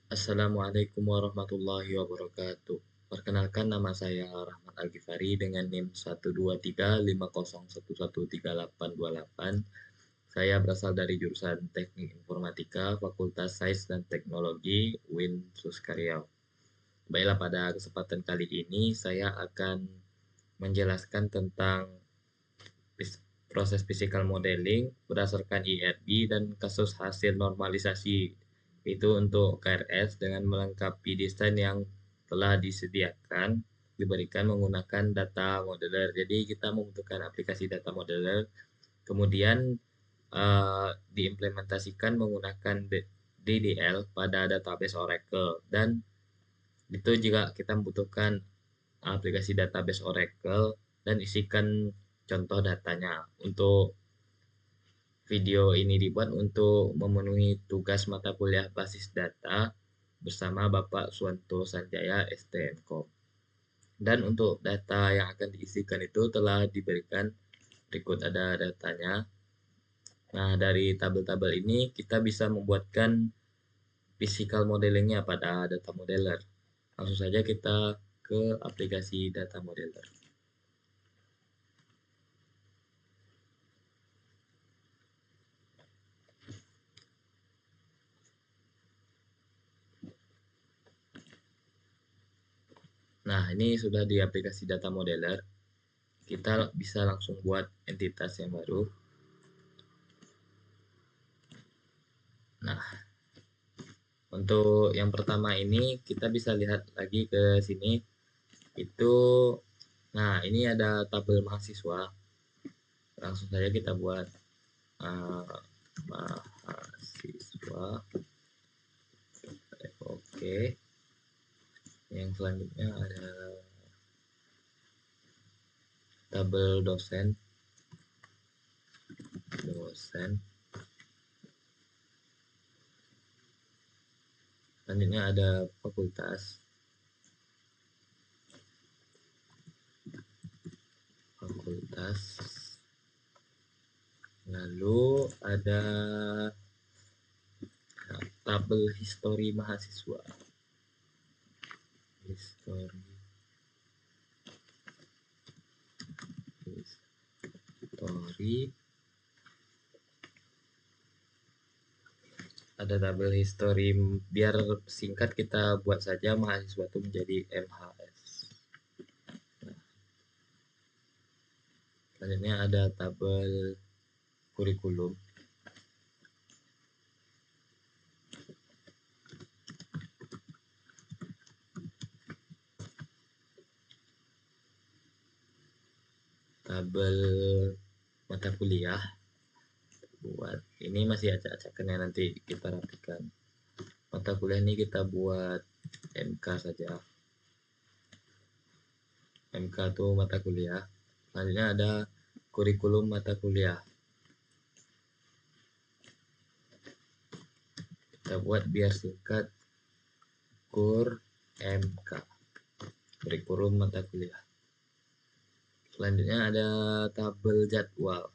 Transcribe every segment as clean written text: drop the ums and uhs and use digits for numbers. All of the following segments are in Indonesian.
Assalamualaikum warahmatullahi wabarakatuh. Perkenalkan, nama saya Rahmat Al-Ghifari dengan NIM 1235011113828. Saya berasal dari jurusan Teknik Informatika, Fakultas Sains dan Teknologi UIN Suskaryau. Baiklah, pada kesempatan kali ini saya akan menjelaskan tentang proses physical modeling berdasarkan IRB dan kasus hasil normalisasi itu untuk KRS dengan melengkapi desain yang telah disediakan diberikan menggunakan data modeler. Jadi kita membutuhkan aplikasi data modeler, kemudian diimplementasikan menggunakan DDL pada database Oracle, dan itu juga kita membutuhkan aplikasi database Oracle dan isikan contoh datanya. Untuk video ini dibuat untuk memenuhi tugas mata kuliah basis data bersama Bapak Suwanto Sanjaya STMKOM. Dan untuk data yang akan diisikan itu telah diberikan berikut ada datanya. Nah, dari tabel-tabel ini kita bisa membuatkan physical modelingnya pada data modeler. Langsung saja kita ke aplikasi data modeler. Nah, ini sudah di aplikasi data modeler. Kita bisa langsung buat entitas yang baru. Nah, untuk yang pertama ini kita bisa lihat lagi ke sini. Nah, ini ada tabel mahasiswa. Langsung saja kita buat mahasiswa. Oke. Yang selanjutnya ada tabel dosen. Selanjutnya ada fakultas. Lalu ada tabel histori mahasiswa. Ada tabel history, biar singkat kita buat saja mahasiswa itu menjadi MHS. Selanjutnya ada tabel kurikulum. Tabel mata kuliah. Buat ini masih acak-acakan ya, nanti kita rapikan. Mata kuliah ini kita buat MK saja. MK itu mata kuliah. Selanjutnya ada kurikulum mata kuliah. Kita buat biar singkat kur MK, kurikulum mata kuliah. Selanjutnya ada tabel jadwal.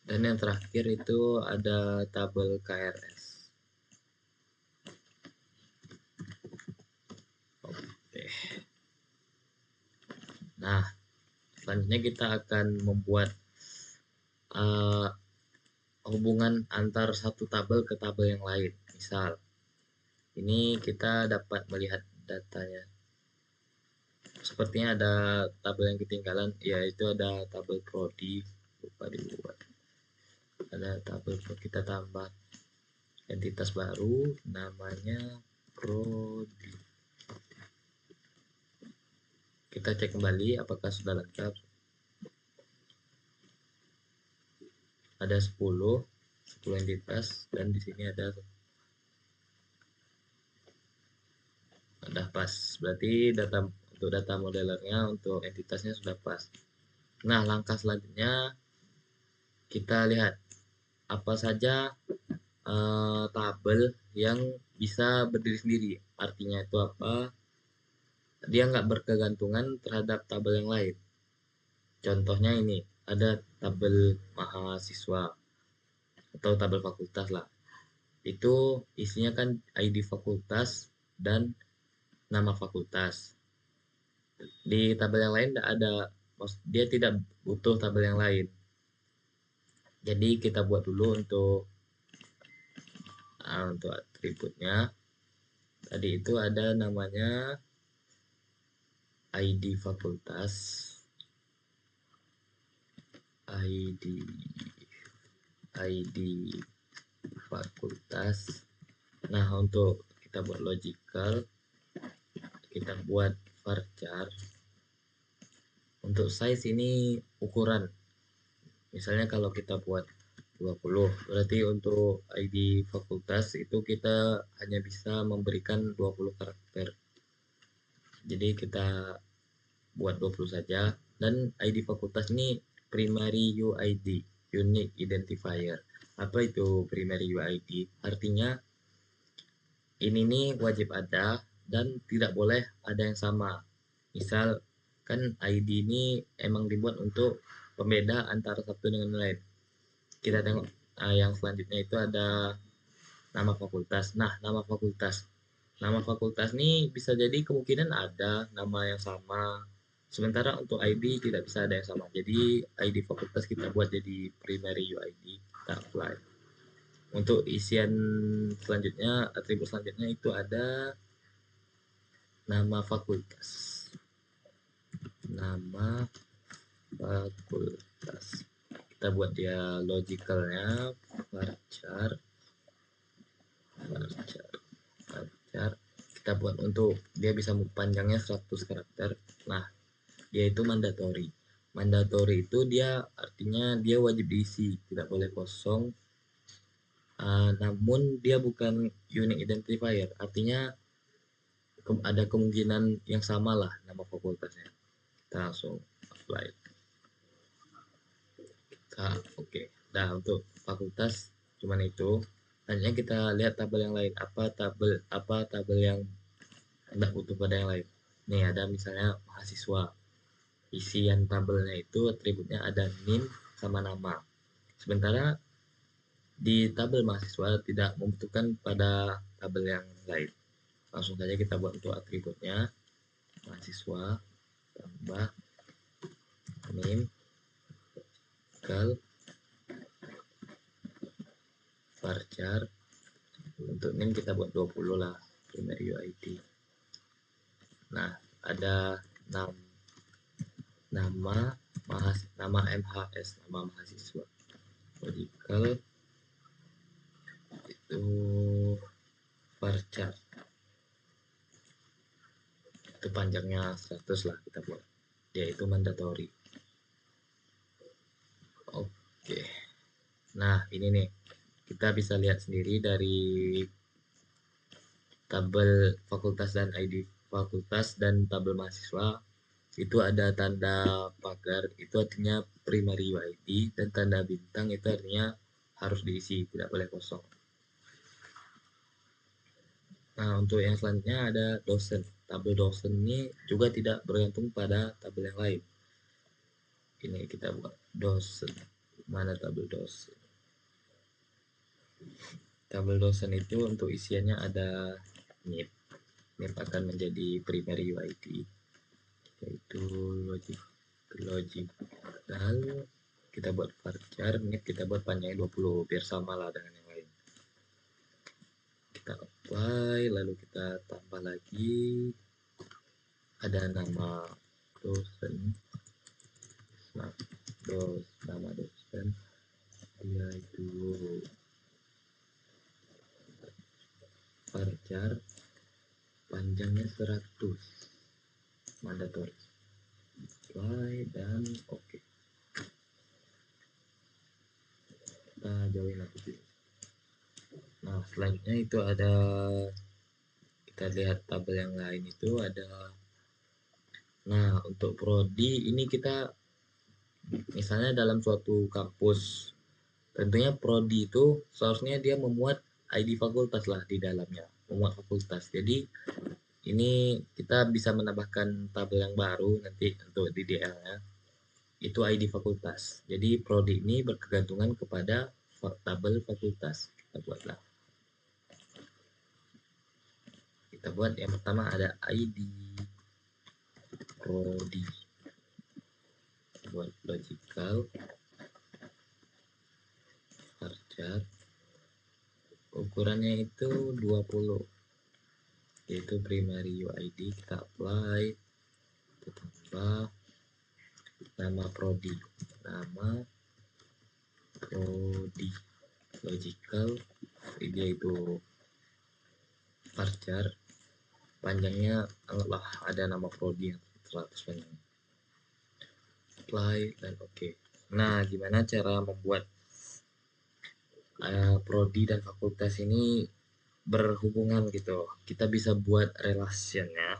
Dan yang terakhir itu ada tabel KRS. Oke. Nah, selanjutnya kita akan membuat hubungan antar satu tabel ke tabel yang lain. Misal, ini kita dapat melihat datanya. Sepertinya ada tabel yang ketinggalan, yaitu ada tabel prodi, lupa dibuat. Ada tabel, kita tambah entitas baru namanya prodi. Kita cek kembali apakah sudah lengkap. Ada 10 entitas, dan di sini ada pas. Berarti untuk data modelernya, untuk entitasnya sudah pas. Nah, langkah selanjutnya kita lihat apa saja tabel yang bisa berdiri sendiri. Artinya itu apa? dia nggak berkegantungan terhadap tabel yang lain. Contohnya ini, ada tabel mahasiswa atau tabel fakultas lah. Itu isinya kan ID fakultas dan nama fakultas. Di tabel yang lain tidak ada, dia tidak butuh tabel yang lain. Jadi kita buat dulu untuk atributnya. Tadi itu ada namanya ID fakultas, ID ID fakultas. Nah, untuk kita buat logical, kita buat varchar. Untuk size ini ukuran. Misalnya kalau kita buat 20, berarti untuk ID fakultas itu kita hanya bisa memberikan 20 karakter. Jadi kita buat 20 saja, dan ID fakultas ini primary UID, unique identifier. Apa itu primary UID? Artinya ini nih wajib ada dan tidak boleh ada yang sama. Misal kan ID ini emang dibuat untuk pembeda antara satu dengan lain. Kita tengok yang selanjutnya itu ada nama fakultas. Nah, nama fakultas. Nama fakultas ini bisa jadi kemungkinan ada nama yang sama. Sementara untuk ID tidak bisa ada yang sama. Jadi ID fakultas kita buat jadi primary UID, kita apply. Untuk isian selanjutnya, atribut selanjutnya itu ada nama fakultas. Nama fakultas. Kita buat dia logicalnya varchar. Kita buat untuk dia bisa panjangnya 100 karakter. Nah, dia itu mandatory. Mandatory itu dia artinya dia wajib diisi, tidak boleh kosong. Namun dia bukan unique identifier, artinya ada kemungkinan yang sama lah nama fakultasnya. Kita langsung apply. Oke. Nah, untuk fakultas cuman itu. Hanya kita lihat tabel yang lain. Apa tabel yang tidak butuh pada yang lain. Nih ada misalnya mahasiswa. Isian tabelnya itu atributnya ada NIM sama nama. Sementara di tabel mahasiswa tidak membutuhkan pada tabel yang lain. Langsung saja kita buat untuk atributnya. Mahasiswa tambah NIM varchar. Untuk NIM kita buat 20 lah, primary UID. Nah, ada nama MHS, nama mahasiswa. Logical itu varchar. Itu panjangnya 100 lah kita buat. Dia itu mandatory. Oke. Nah, ini nih. Kita bisa lihat sendiri dari tabel fakultas dan ID fakultas dan tabel mahasiswa itu ada tanda pagar, itu artinya primary UID, dan tanda bintang itu artinya harus diisi, tidak boleh kosong. Nah, untuk yang selanjutnya ada dosen. Tabel dosen ini juga tidak bergantung pada tabel yang lain. Ini kita buat dosen. Mana tabel dosen? Tabel dosen itu untuk isiannya ada NIP. NIP akan menjadi primary UID, yaitu logical. Kita buat varchar, NIP kita buat panjangnya 20 biar sama lah dengan yang lain. Kita apply, lalu kita tambah lagi ada nama dosen. Nah, nama dosen dia itu varchar panjangnya 100 mandatory. Apply dan oke. Kita jauhin lagi. Nah, selanjutnya itu ada, kita lihat tabel yang lain itu ada. Nah, untuk prodi ini kita misalnya dalam suatu kampus, tentunya prodi itu seharusnya dia memuat ID fakultas lah di dalamnya, memuat fakultas. Jadi Ini kita bisa menambahkan tabel yang baru nanti untuk DDL-nya. Itu ID fakultas. Jadi prodi ini berkegantungan kepada tabel fakultas. Kita buat yang pertama ada ID prodi. Buat logical, varchar. Ukurannya itu 20. Yaitu primary UID, kita apply, kita tambah nama prodi, logical, dia itu varchar, panjangnya anggaplah ada nama prodi yang 100 panjang, apply dan oke. Nah, gimana cara membuat prodi dan fakultas ini berhubungan gitu? Kita bisa buat relationnya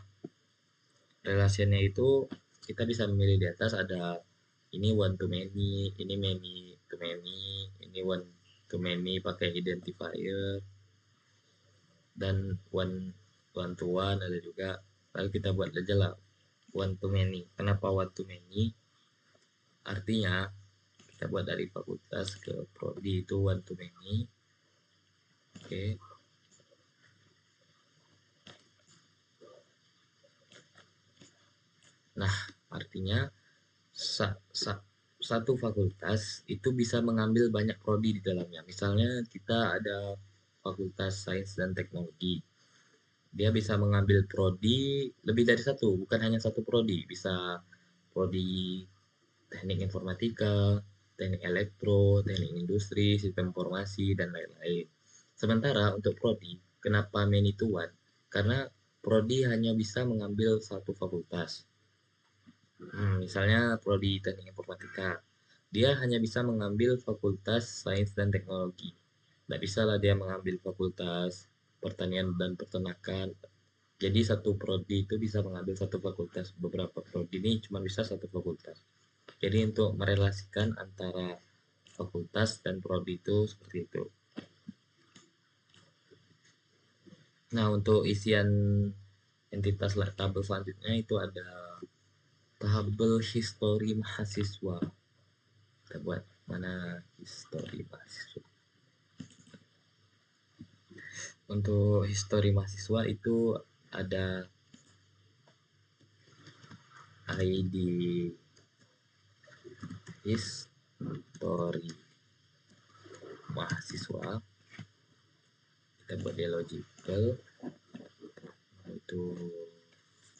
itu kita bisa memilih di atas ada ini one to many, ini many to many, ini one to many pakai identifier, dan one to one ada juga. Lalu kita buat aja lah one to many. Kenapa one to many? Artinya kita buat dari fakultas ke prodi itu one to many. Oke. Nah, artinya satu fakultas itu bisa mengambil banyak prodi di dalamnya. Misalnya kita ada fakultas sains dan teknologi. Dia bisa mengambil prodi lebih dari satu, bukan hanya satu prodi. Bisa prodi teknik informatika, teknik elektro, teknik industri, sistem informasi, dan lain-lain. Sementara untuk prodi, kenapa many to one? Karena prodi hanya bisa mengambil satu fakultas. Misalnya prodi teknik informatika, dia hanya bisa mengambil fakultas sains dan teknologi. Tidak bisa lah dia mengambil fakultas pertanian dan peternakan. Jadi satu prodi itu bisa mengambil satu fakultas. Beberapa prodi ini cuma bisa satu fakultas. Jadi untuk merelasikan antara fakultas dan prodi itu seperti itu. Nah, untuk isian entitas tabel selanjutnya itu ada tabel histori mahasiswa. Kita buat mana histori mahasiswa. Untuk histori mahasiswa itu ada ID histori mahasiswa, kita buat dia logical, itu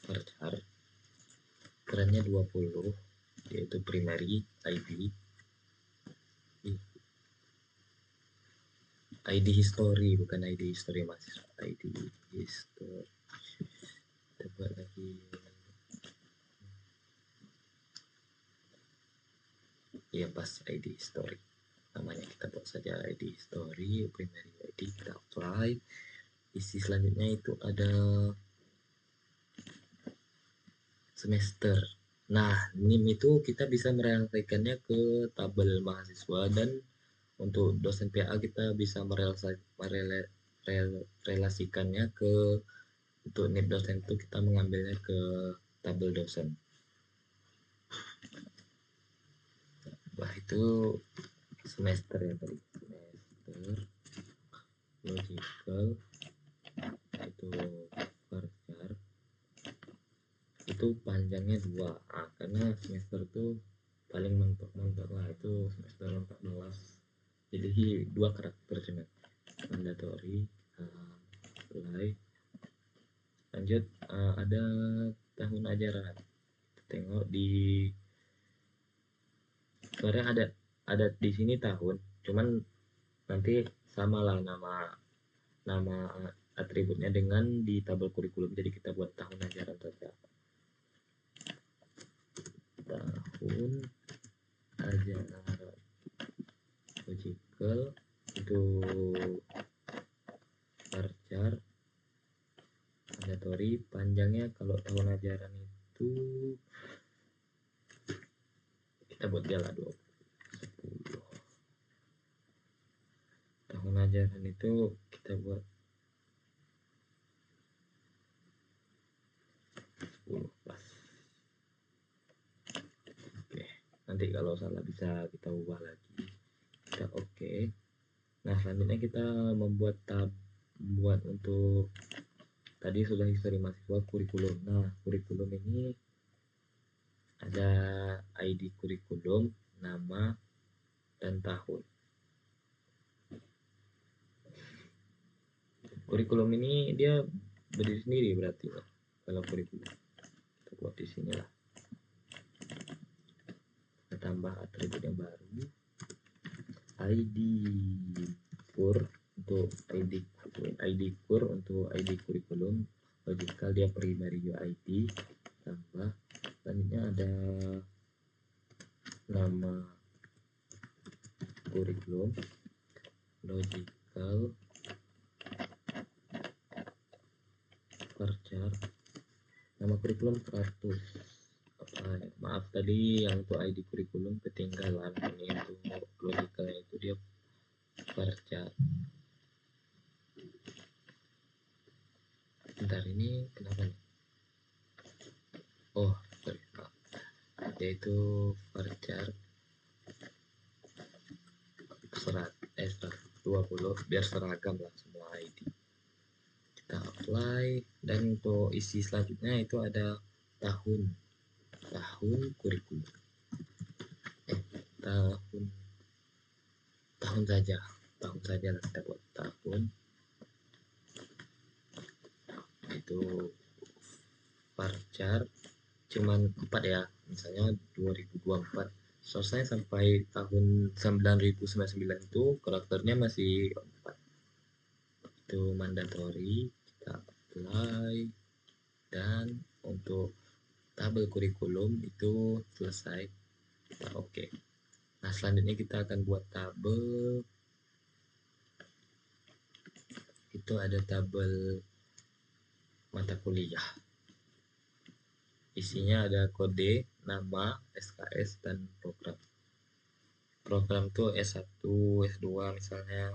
varchar, ukurannya 20, yaitu primary ID history, bukan ID history mahasiswa, ID history. Kita buat lagi ya, pas ID history namanya, kita buat saja ID history, primary ID, kita apply. Isi selanjutnya itu ada semester. Nah, NIM itu kita bisa merelasikannya ke tabel mahasiswa, dan untuk dosen PA kita bisa merelasikannya ke untuk NIM dosen itu kita mengambilnya ke tabel dosen. Wah, itu semester ya tadi. Semester, logical, itu varchar, itu panjangnya 2. Karena semester itu paling mentok lah, itu semester 14. Jadi 2 karakter cuma. Mandatory, mulai. Lanjut, ada tahun ajaran. Tengok di sebenarnya ada di sini tahun, cuman nanti samalah nama atributnya dengan di tabel kurikulum, jadi kita buat tahun ajaran saja. Tahun ajaran logical, itu varchar, mandatory, panjangnya kalau tahun ajaran itu kita buat dia lah 10. Tahun ajaran itu kita buat nanti kalau salah bisa kita ubah lagi. Kita oke. Nah, selanjutnya kita membuat untuk tadi sudah histori mahasiswa kurikulum. Nah, kurikulum ini ada ID kurikulum, nama, dan tahun. Kurikulum ini dia berdiri sendiri berarti ya. Kalau kurikulum kita buat di sini lah. Kita tambah atribut yang baru. ID kur untuk ID kur untuk ID kurikulum. Logical dia primary UID tambah. Selanjutnya ada nama kurikulum logical varchar nama kurikulum 100. Maaf tadi yang untuk ID kurikulum ketinggalan, ini untuk logicalnya itu dia varchar. Bentar, ini kenapa nih? Oh sorry, yaitu varchar 120 biar seragam lah semua ID. Kita apply, dan untuk isi selanjutnya itu ada tahun kurikulum, tahun saja lah, kita buat tahun itu varchar cuman 4 ya, misalnya 2024 selesai sampai tahun 9099 itu karakternya masih 4. Itu mandatory, kita apply, dan untuk tabel kurikulum itu selesai, kita oke. Nah, selanjutnya kita akan buat tabel. Itu ada tabel mata kuliah, isinya ada kode, nama, SKS, dan program tuh S1, S2 misalnya.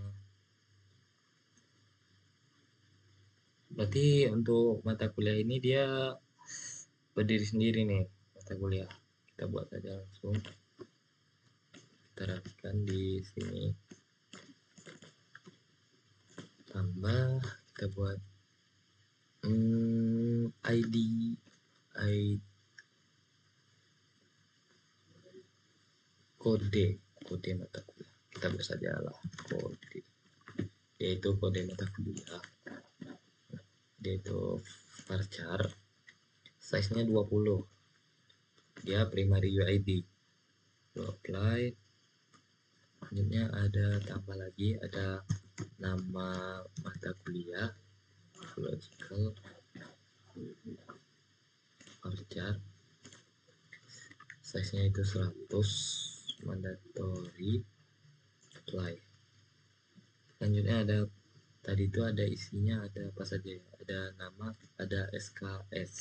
Berarti untuk mata kuliah ini dia berdiri sendiri nih mata kuliah. Kita buat saja langsung, kita rapikan di sini, tambah, kita buat ID kode mata kuliah, kita buat saja lah kode, yaitu kode mata kuliah, yaitu varchar, size nya 20, dia primary UID. Apply. Selanjutnya ada tambah lagi, ada nama mata kuliah logical varchar, size nya itu 100, mandatory, apply. Selanjutnya ada tadi itu ada isinya, ada apa saja ya, ada nama, ada SKS,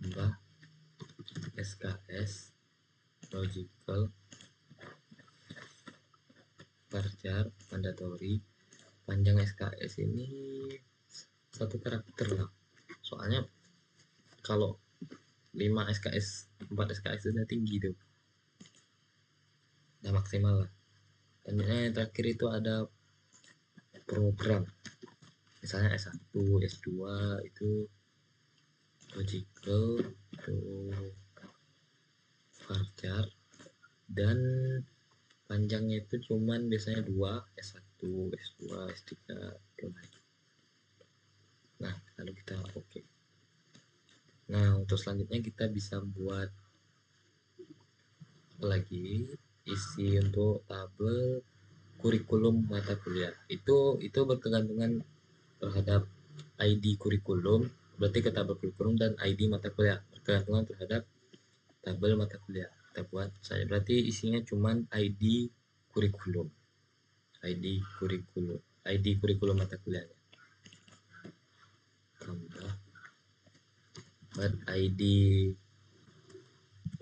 tambah SKS logical varchar mandatory. Panjang SKS ini 1 karakter lah, soalnya kalau 5 SKS 4 SKS udah tinggi tuh, udah maksimal lah. Dan yang terakhir itu ada program, misalnya S1, S2 itu logical, itu varchar, dan panjangnya itu cuman biasanya 2, S1, S2, S3 gitu. Nah, lalu kita oke. Nah, untuk selanjutnya kita bisa buat lagi isi untuk tabel kurikulum mata kuliah. Itu berkegantungan terhadap ID kurikulum, berarti ke tabel kurikulum, dan ID mata kuliah berkegantungan terhadap tabel mata kuliah. Kita buat saya, berarti isinya cuman ID kurikulum mata kuliahnya, tambah buat ID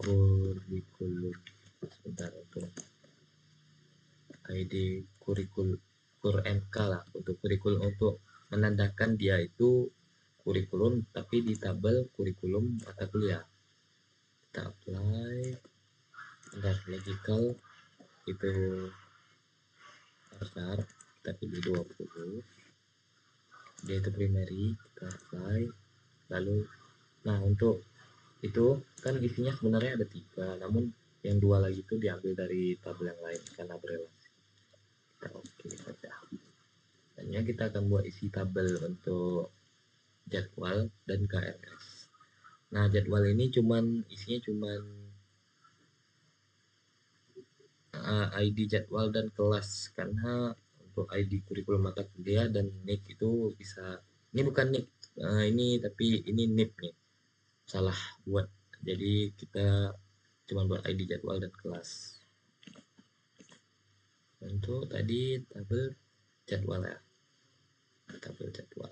kurikulum, sebentar, untuk ID kurikulum kur MK lah, untuk kurikulum, untuk menandakan dia itu kurikulum tapi di tabel kurikulum mata kuliah. kita apply, dan logical itu besar, kita pilih 20, dia itu primary, kita apply. Lalu nah untuk itu kan isinya sebenarnya ada 3, namun yang 2 lagi itu diambil dari tabel yang lain karena berelasi. Kita oke saja. Hanya kita akan buat isi tabel untuk jadwal dan KRS. Nah, jadwal ini isinya cuman ID jadwal dan kelas, karena untuk ID kurikulum mata kuliah dan NIK itu bisa, ini bukan NIK, ini tapi ini NIP nih, salah buat, jadi kita cuma buat ID jadwal dan kelas. Untuk tadi tabel jadwal ya, tabel jadwal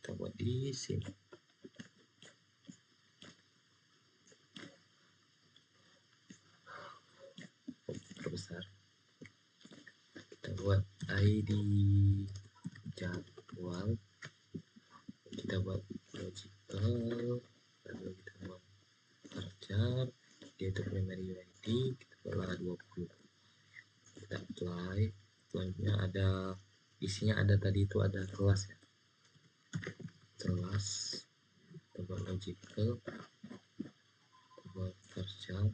kita buat di sini. Terbesar, kita buat ID jadwal, kita buat logical, lalu kita buat varchar, dia itu primary ID, kita buat 20, kita apply. Selanjutnya ada isinya, ada tadi itu ada kelas ya, kelas, kita buat logical, kita buat varchar,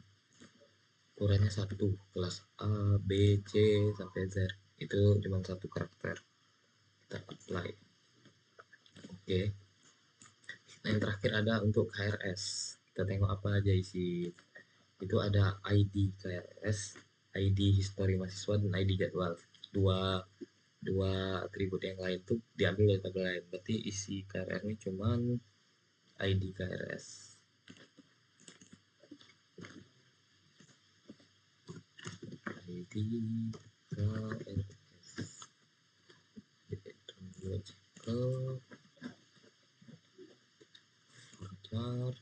ukurannya 1, kelas A, B, C sampai Z, itu cuma 1 karakter, kita apply. Oke. Nah, yang terakhir ada untuk KRS, kita tengok apa aja isi. Itu ada ID KRS, ID histori mahasiswa, dan ID jadwal. Dua atribut yang lain tuh diambil dari tabel lain, berarti isi KRS ini cuman ID KRS. ID KRS logical varchar,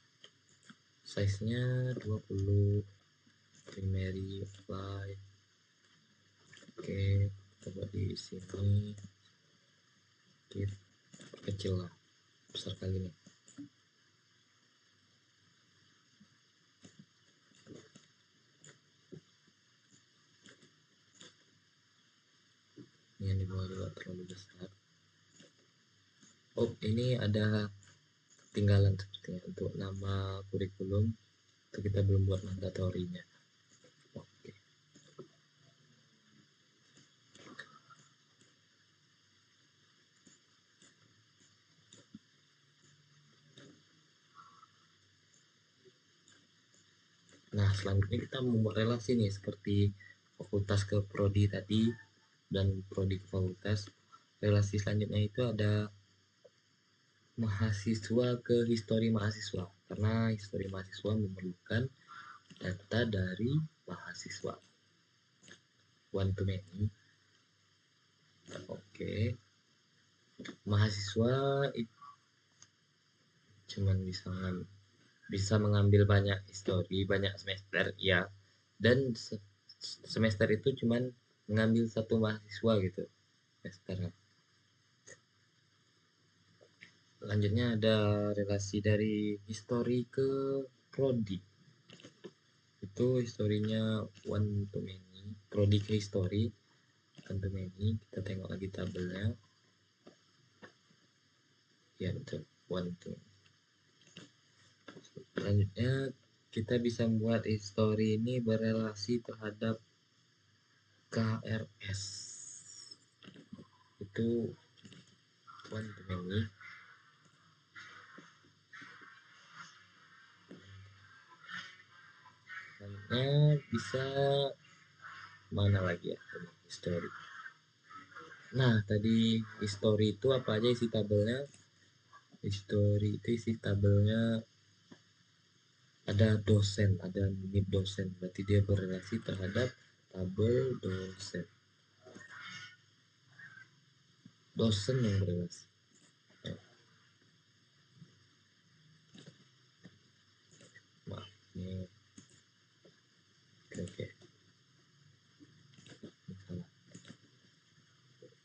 size nya 20, primary apply. Oke, coba di sini kita kecil lah, besar kali nih. Ini yang di bawah juga terlalu besar. Oh, ini ada ketinggalan sepertinya untuk nama kurikulum, itu kita belum buat mandatorinya. Oke. Nah, selanjutnya kita membuat relasi nih, seperti fakultas ke prodi tadi dan prodi ke fakultas. Relasi selanjutnya itu ada mahasiswa ke histori mahasiswa, karena histori mahasiswa memerlukan data dari mahasiswa one to many. Oke, mahasiswa itu cuman bisa mengambil banyak histori, banyak semester ya, dan semester itu cuman mengambil 1 mahasiswa gitu semesternya. Selanjutnya ada relasi dari histori ke prodi, itu historinya one to many, prodi ke histori one to many. Kita tengok lagi tabelnya ya, betul, one to many. Selanjutnya kita bisa membuat histori ini berelasi terhadap KRS, itu one to many. Selanjutnya bisa mana lagi ya, history. Nah, tadi history itu apa aja isi tabelnya? History itu isi tabelnya ada dosen, ada NIP dosen, berarti dia berrelasi terhadap tabel dosen. Dosen yang berrelasi. Maaf, ini oke. Salah.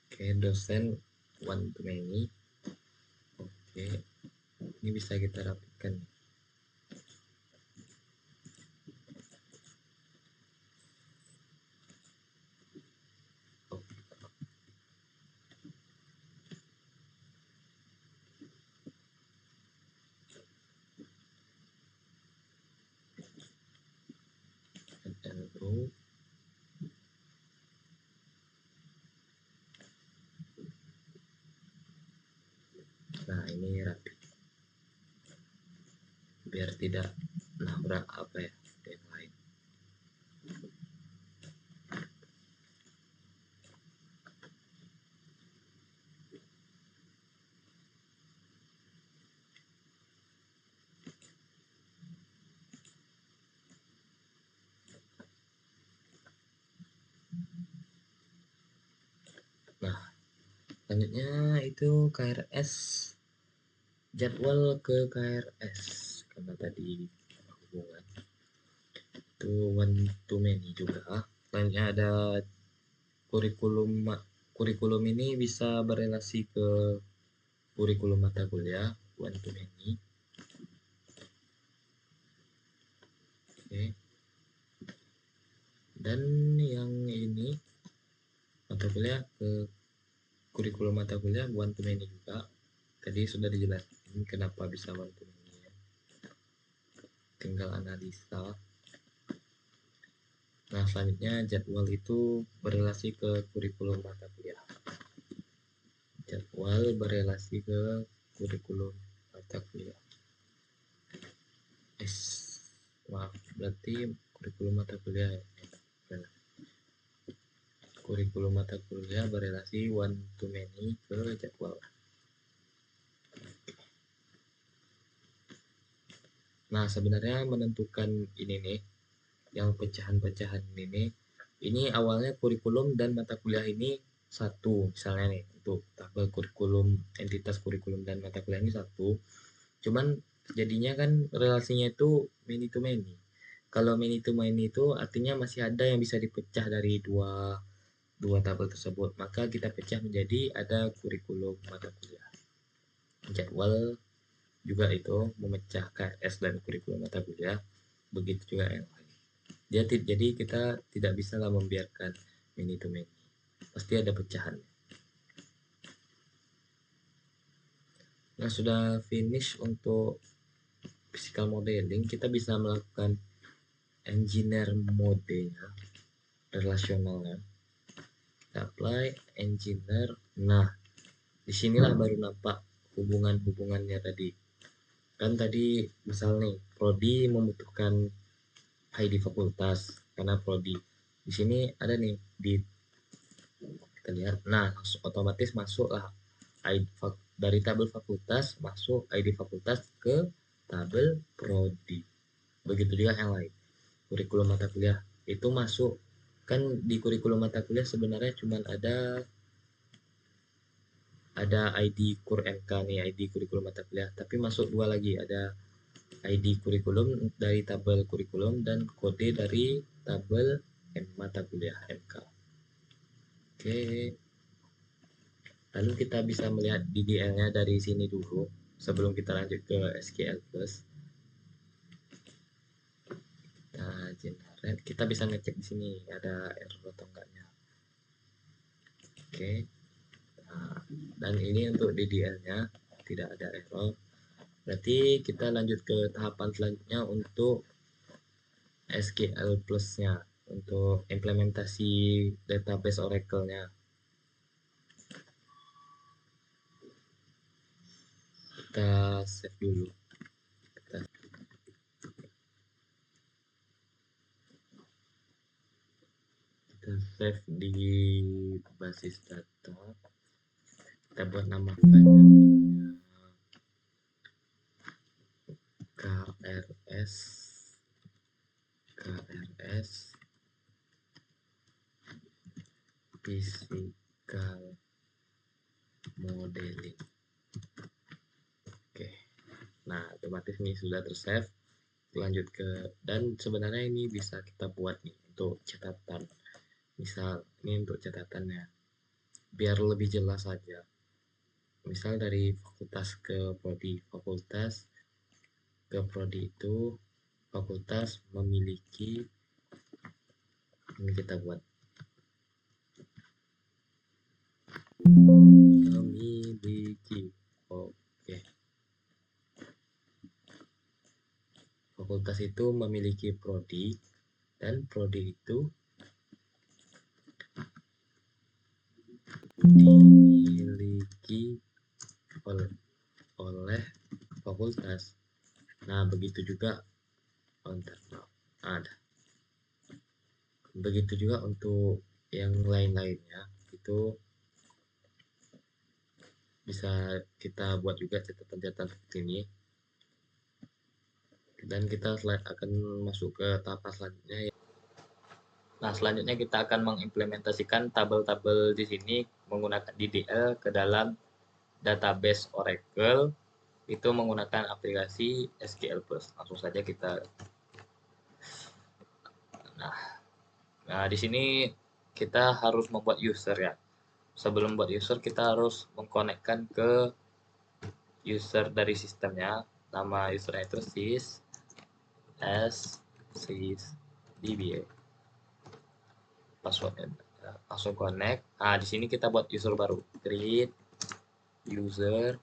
Oke, dosen one to many. Oke, ini bisa kita rapikan. tuh. Nah, ini rapi biar tidak nabrak apa ya yang lain. Nah, selanjutnya itu KRS, jadwal ke KRS karena tadi hubungan itu one to many juga. Selanjutnya ada kurikulum. Kurikulum ini bisa berelasi ke kurikulum mata kuliah one to many. Oke. Dan yang ini mata kuliah ke kurikulum mata kuliah one to many juga. Tadi sudah dijelaskan kenapa bisa one to many ya. Tinggal analisa. Nah, selanjutnya jadwal itu berelasi ke kurikulum mata kuliah. Jadwal berelasi ke kurikulum mata kuliah. Maaf, berarti kurikulum mata kuliah ya. Kurikulum mata kuliah berelasi one to many ke jadwal. Nah, sebenarnya menentukan ini nih, yang pecahan-pecahan ini awalnya kurikulum dan mata kuliah ini satu, misalnya nih, untuk tabel kurikulum, entitas kurikulum dan mata kuliah ini satu. Cuman jadinya kan relasinya itu many to many. Kalau many to many itu artinya masih ada yang bisa dipecah dari dua tabel tersebut. Maka kita pecah menjadi ada kurikulum mata kuliah. Jadwal juga itu memecah KRS dan kurikulum mata kuliah. Begitu juga yang lain. Jadi kita tidak bisa lah membiarkan many to many. Pasti ada pecahan. Nah, sudah finish untuk physical modeling, kita bisa melakukan engineer mode-nya, relasionalnya. Kita apply engineer. Nah, disinilah baru nampak hubungan-hubungannya tadi. Kan tadi misal nih, prodi membutuhkan ID fakultas karena prodi. Di sini ada nih di kita lihat. Nah, otomatis masuklah ID dari tabel fakultas masuk ID fakultas ke tabel prodi. Begitu juga yang lain. Kurikulum mata kuliah itu masuk, kan di kurikulum mata kuliah sebenarnya cuma ada ID Kur MK nih, ID kurikulum mata kuliah, tapi masuk dua lagi, ada ID kurikulum dari tabel kurikulum dan kode dari tabel mata kuliah MK. Oke, lalu kita bisa melihat DDL-nya dari sini dulu sebelum kita lanjut ke SQL Plus. Nah, generate, kita bisa ngecek di sini ada error atau enggaknya. Oke. Nah, dan ini untuk DDL-nya tidak ada error. Berarti kita lanjut ke tahapan selanjutnya untuk SQL Plus-nya, untuk implementasi database Oracle-nya. Kita save dulu. Kita save di basis data. Kita buat nama filenya KRS physical modeling. Oke. Nah, otomatis ini sudah tersave. Lanjut ke, dan sebenarnya ini bisa kita buat nih untuk catatan. Misal ini untuk catatannya biar lebih jelas saja. Misal dari fakultas ke prodi, fakultas ke prodi itu fakultas memiliki, ini kita buat memiliki. Oke. Fakultas itu memiliki prodi dan prodi itu dimiliki oleh fakultas. Nah, begitu juga ada. Begitu juga untuk yang lain-lainnya, itu bisa kita buat juga catatan-catatan seperti ini. Dan kita akan masuk ke tahap selanjutnya. Nah, selanjutnya kita akan mengimplementasikan tabel-tabel di sini menggunakan DDL ke dalam database Oracle itu menggunakan aplikasi SQL Plus. Langsung saja kita. Nah, di sini kita harus membuat user ya. Sebelum buat user kita harus mengkonekkan ke user dari sistemnya. Nama usernya itu sysdba. Passwordnya langsung connect. Nah, di sini kita buat user baru. Create user.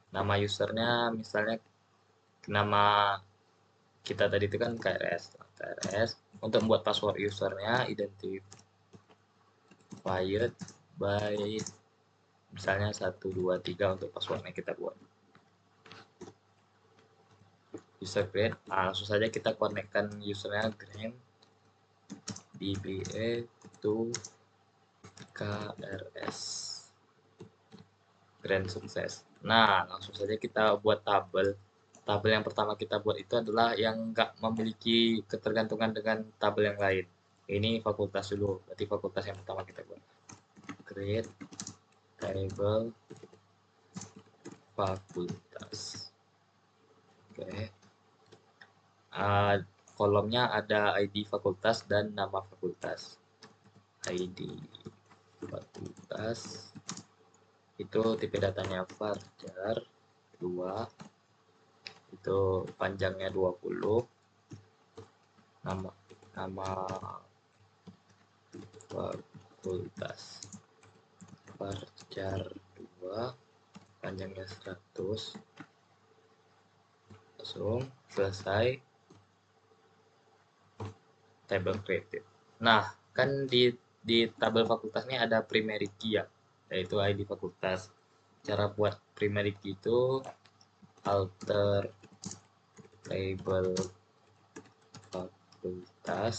Nama usernya misalnya nama kita tadi itu kan KRS. Untuk membuat password usernya identified by misalnya 123 untuk passwordnya kita buat. User create. Nah, langsung saja kita konekkan usernya grand dba to KRS. Grand sukses. Nah, langsung saja kita buat tabel. Tabel yang pertama kita buat itu adalah yang nggak memiliki ketergantungan dengan tabel yang lain. Ini fakultas dulu, berarti fakultas yang pertama kita buat. Create table fakultas. Oke. Kolomnya ada ID fakultas dan nama fakultas. ID fakultas itu tipe datanya varchar 2, itu panjangnya 20, nama fakultas varchar 2, panjangnya 100. Langsung selesai table created. Nah, kan di tabel fakultas ini ada primary key ya, yaitu ID fakultas. Cara buat primary key itu alter label fakultas,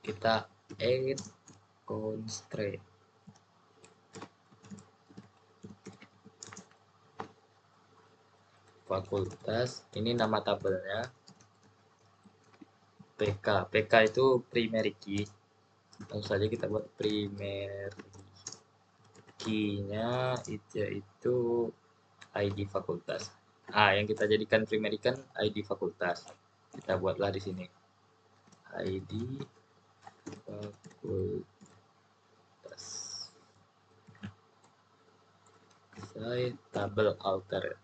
kita add constraint. Fakultas, ini nama tabelnya. PK itu primary key. Langsung saja kita buat primary key-nya itu ID fakultas. Yang kita jadikan primary kan ID fakultas. Kita buatlah di sini. ID fakultas. Saya tabel alter.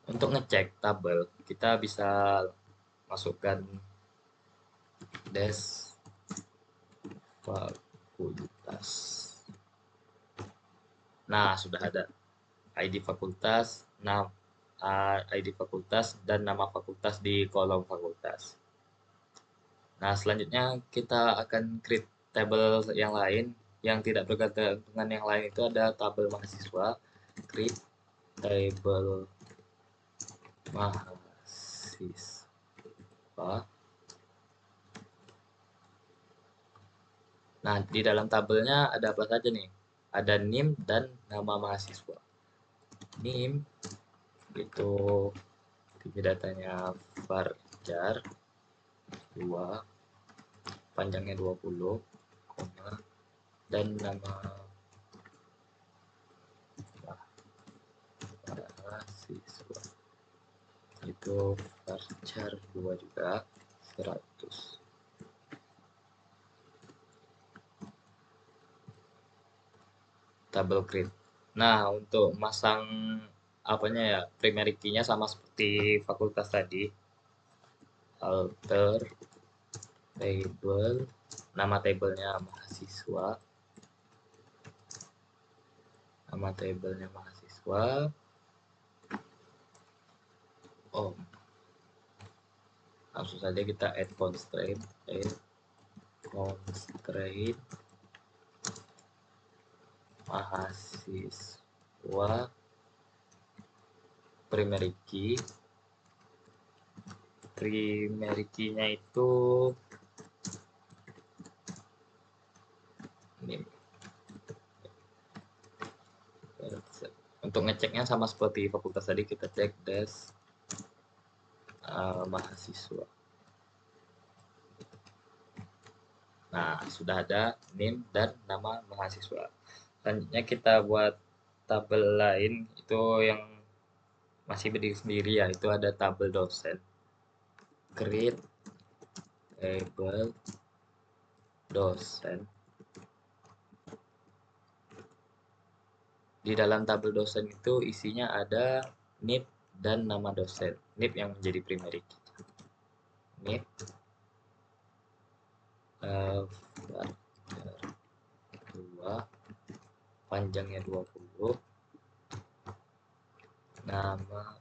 Untuk ngecek tabel, kita bisa masukkan dash fakultas. Nah, sudah ada ID fakultas, ID fakultas dan nama fakultas di kolom fakultas. Nah, selanjutnya kita akan create tabel yang lain yang tidak bergantungan yang lain, itu ada tabel mahasiswa. Create tabel mahasiswa. Nah, di dalam tabelnya ada apa saja nih? Ada NIM dan nama mahasiswa. NIM itu tipe datanya varchar 2, panjangnya 20, dan nama mahasiswa itu varchar 2 juga 100. Tabel create. Nah, untuk masang apanya ya, primary key-nya sama seperti fakultas tadi. Alter table, nama tabelnya mahasiswa. Nama tabelnya mahasiswa. langsung saja kita add constraint mahasiswa primary key-nya itu ini. Untuk ngeceknya sama seperti fakultas tadi, kita cek des mahasiswa. Nah, sudah ada name dan nama mahasiswa. Selanjutnya kita buat tabel lain itu yang masih berdiri sendiri, ya, itu ada tabel dosen. Create table dosen. Di dalam tabel dosen itu isinya ada NIP dan nama dosen. NIP yang menjadi primary key. NIP varchar 2 panjangnya 20, nama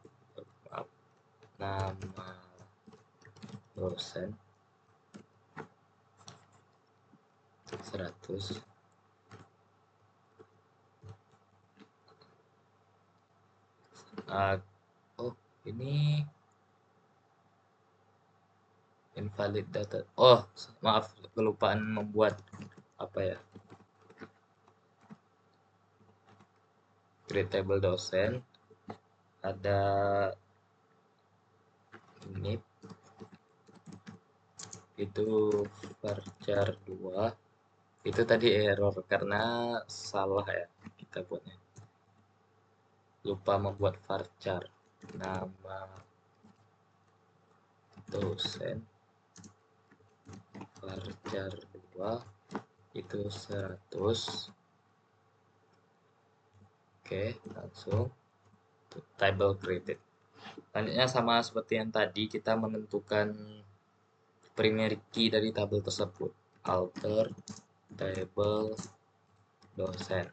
dosen 100, oh ini invalid data. Oh, maaf, kelupaan membuat apa ya, create table dosen. Ada NIP itu varchar 2. Itu tadi error karena salah ya kita buatnya, lupa membuat varchar. Nama dosen varchar 2 itu 100. Oke, langsung table created. Selanjutnya sama seperti yang tadi, kita menentukan primary key dari tabel tersebut. Alter table dosen,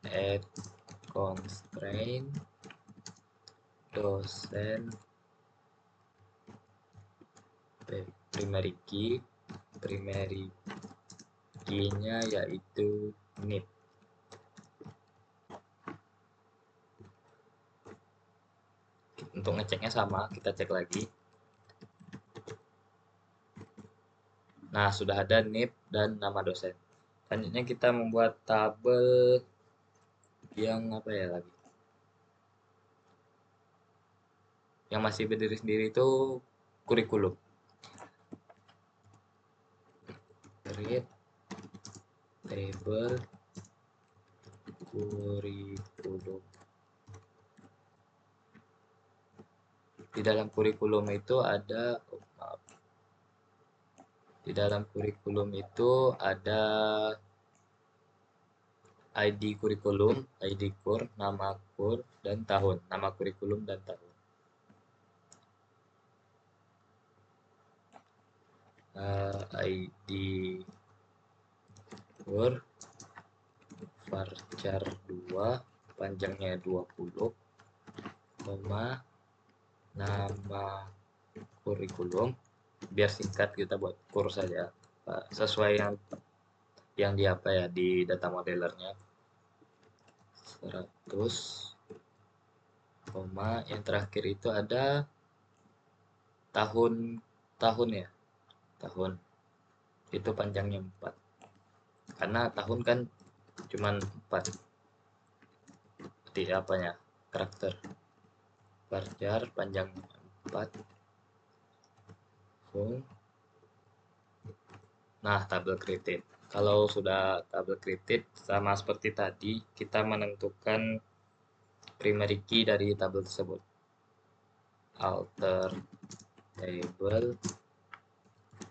add constraint dosen primary key-nya yaitu NIP. Untuk ngeceknya sama, kita cek lagi. Nah, sudah ada NIP dan nama dosen. Selanjutnya kita membuat tabel yang apa ya lagi? Yang masih berdiri sendiri itu kurikulum. Create table kurikulum. Di dalam kurikulum itu ada ID kurikulum, ID kur, nama kur, dan tahun. Nama kurikulum dan tahun. ID kur varchar 2 panjangnya 20, nama kurikulum, biar singkat kita buat kur saja, sesuai yang di apa ya, di data modelernya 100, yang terakhir itu ada tahun ya, tahun itu panjangnya 4, karena tahun kan cuman 4 di apanya, karakter. Varchar panjang 4. Nah, tabel created. Kalau sudah tabel created, sama seperti tadi, kita menentukan primary key dari tabel tersebut. Alter table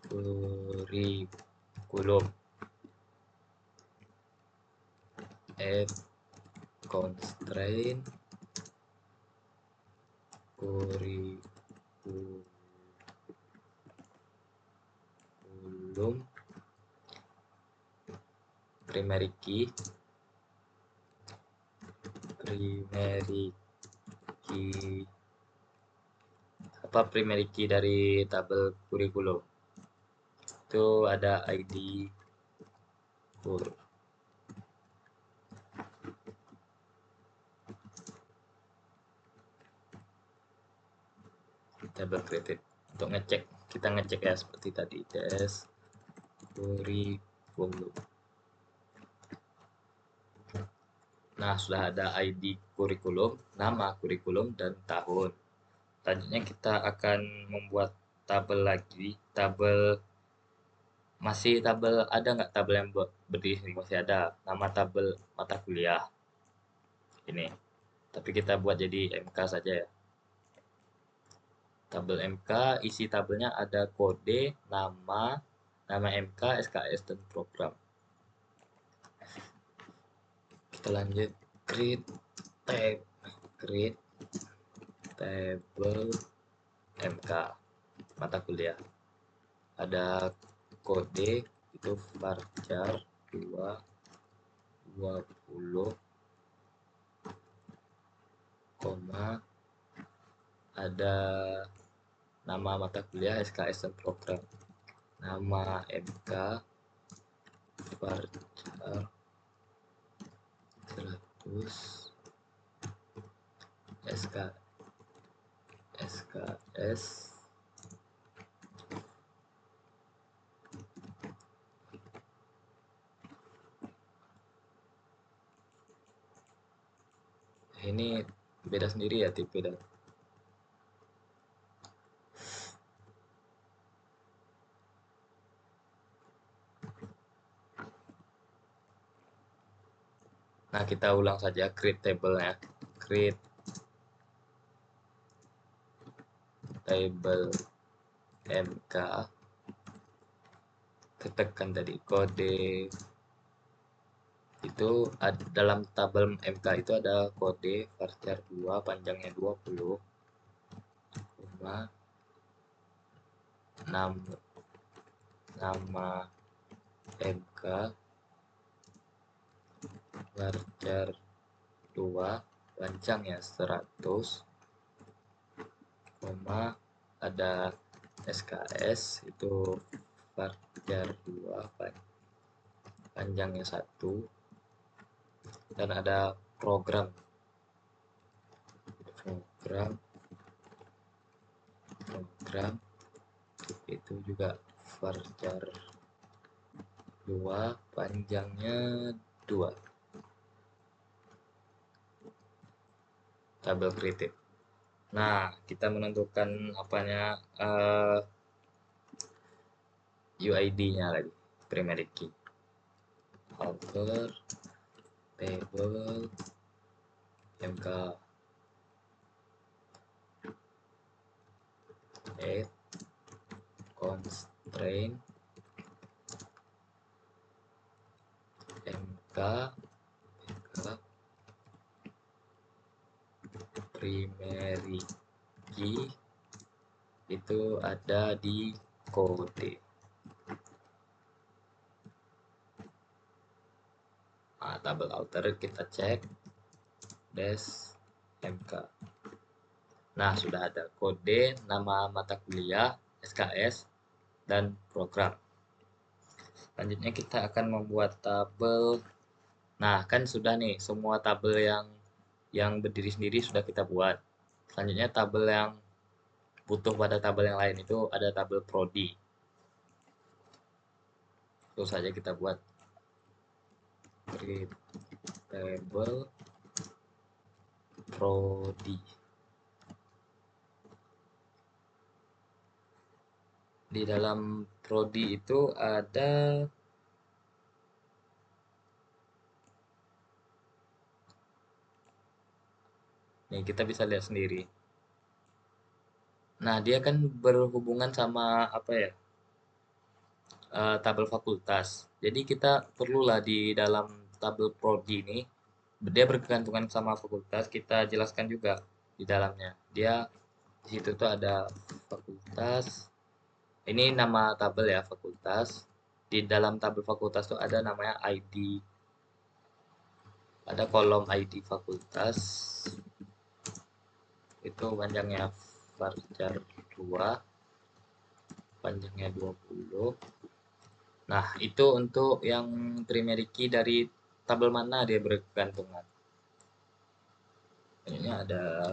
kurikulum, add constraint kurikulum primary key apa primary key dari tabel kurikulum. Itu ada ID kur. Tabel created. Untuk ngecek, kita ngecek ya seperti tadi, tes kurikulum. Nah, sudah ada ID kurikulum, nama kurikulum, dan tahun. Selanjutnya kita akan membuat tabel lagi. Masih tabel, ada nggak tabel yang berdiri? Masih ada. Nama tabel mata kuliah. Ini. Tapi kita buat jadi MK saja ya. Tabel MK, isi tabelnya ada kode, nama MK, SKS, dan program. Kita lanjut create table MK mata kuliah. Ada kode itu varchar 220, ada nama mata kuliah, SKS, dan program. Nama MK varchar 100, SKS ini beda sendiri ya tipe dan nah kita ulang saja create table-nya. Create table MK, tekan tadi kode itu dalam tabel MK itu ada kode varchar 2 panjangnya 20, nama MK varchar 2 panjangnya 100, ada SKS itu varchar 2 panjangnya 1, dan ada program itu juga varchar 2 panjangnya 2. Tabel created. Nah, kita menentukan apanya UID-nya lagi, primary key. Alter table MK add constraint MK primary key itu ada di kode. Nah, tabel alter kita cek des MK. Nah, sudah ada kode, nama mata kuliah, SKS, dan program. Selanjutnya kita akan membuat tabel. Nah, kan sudah nih semua tabel yang berdiri sendiri sudah kita buat. Selanjutnya tabel yang butuh pada tabel yang lain itu ada tabel prodi. Terus saja kita buat create table prodi. Di dalam prodi itu ada nih, kita bisa lihat sendiri. Nah, dia kan berhubungan sama apa ya? Tabel fakultas. Jadi kita perlulah di dalam tabel prodi ini dia bergantungan sama fakultas, kita jelaskan juga di dalamnya. Dia di situ tuh ada fakultas. Ini nama tabel ya, fakultas. Di dalam tabel fakultas tuh ada namanya ID. Ada kolom ID fakultas. Itu panjangnya varchar 2, panjangnya 20. Nah, itu untuk yang primary key dari tabel mana dia bergantungan. Ini ada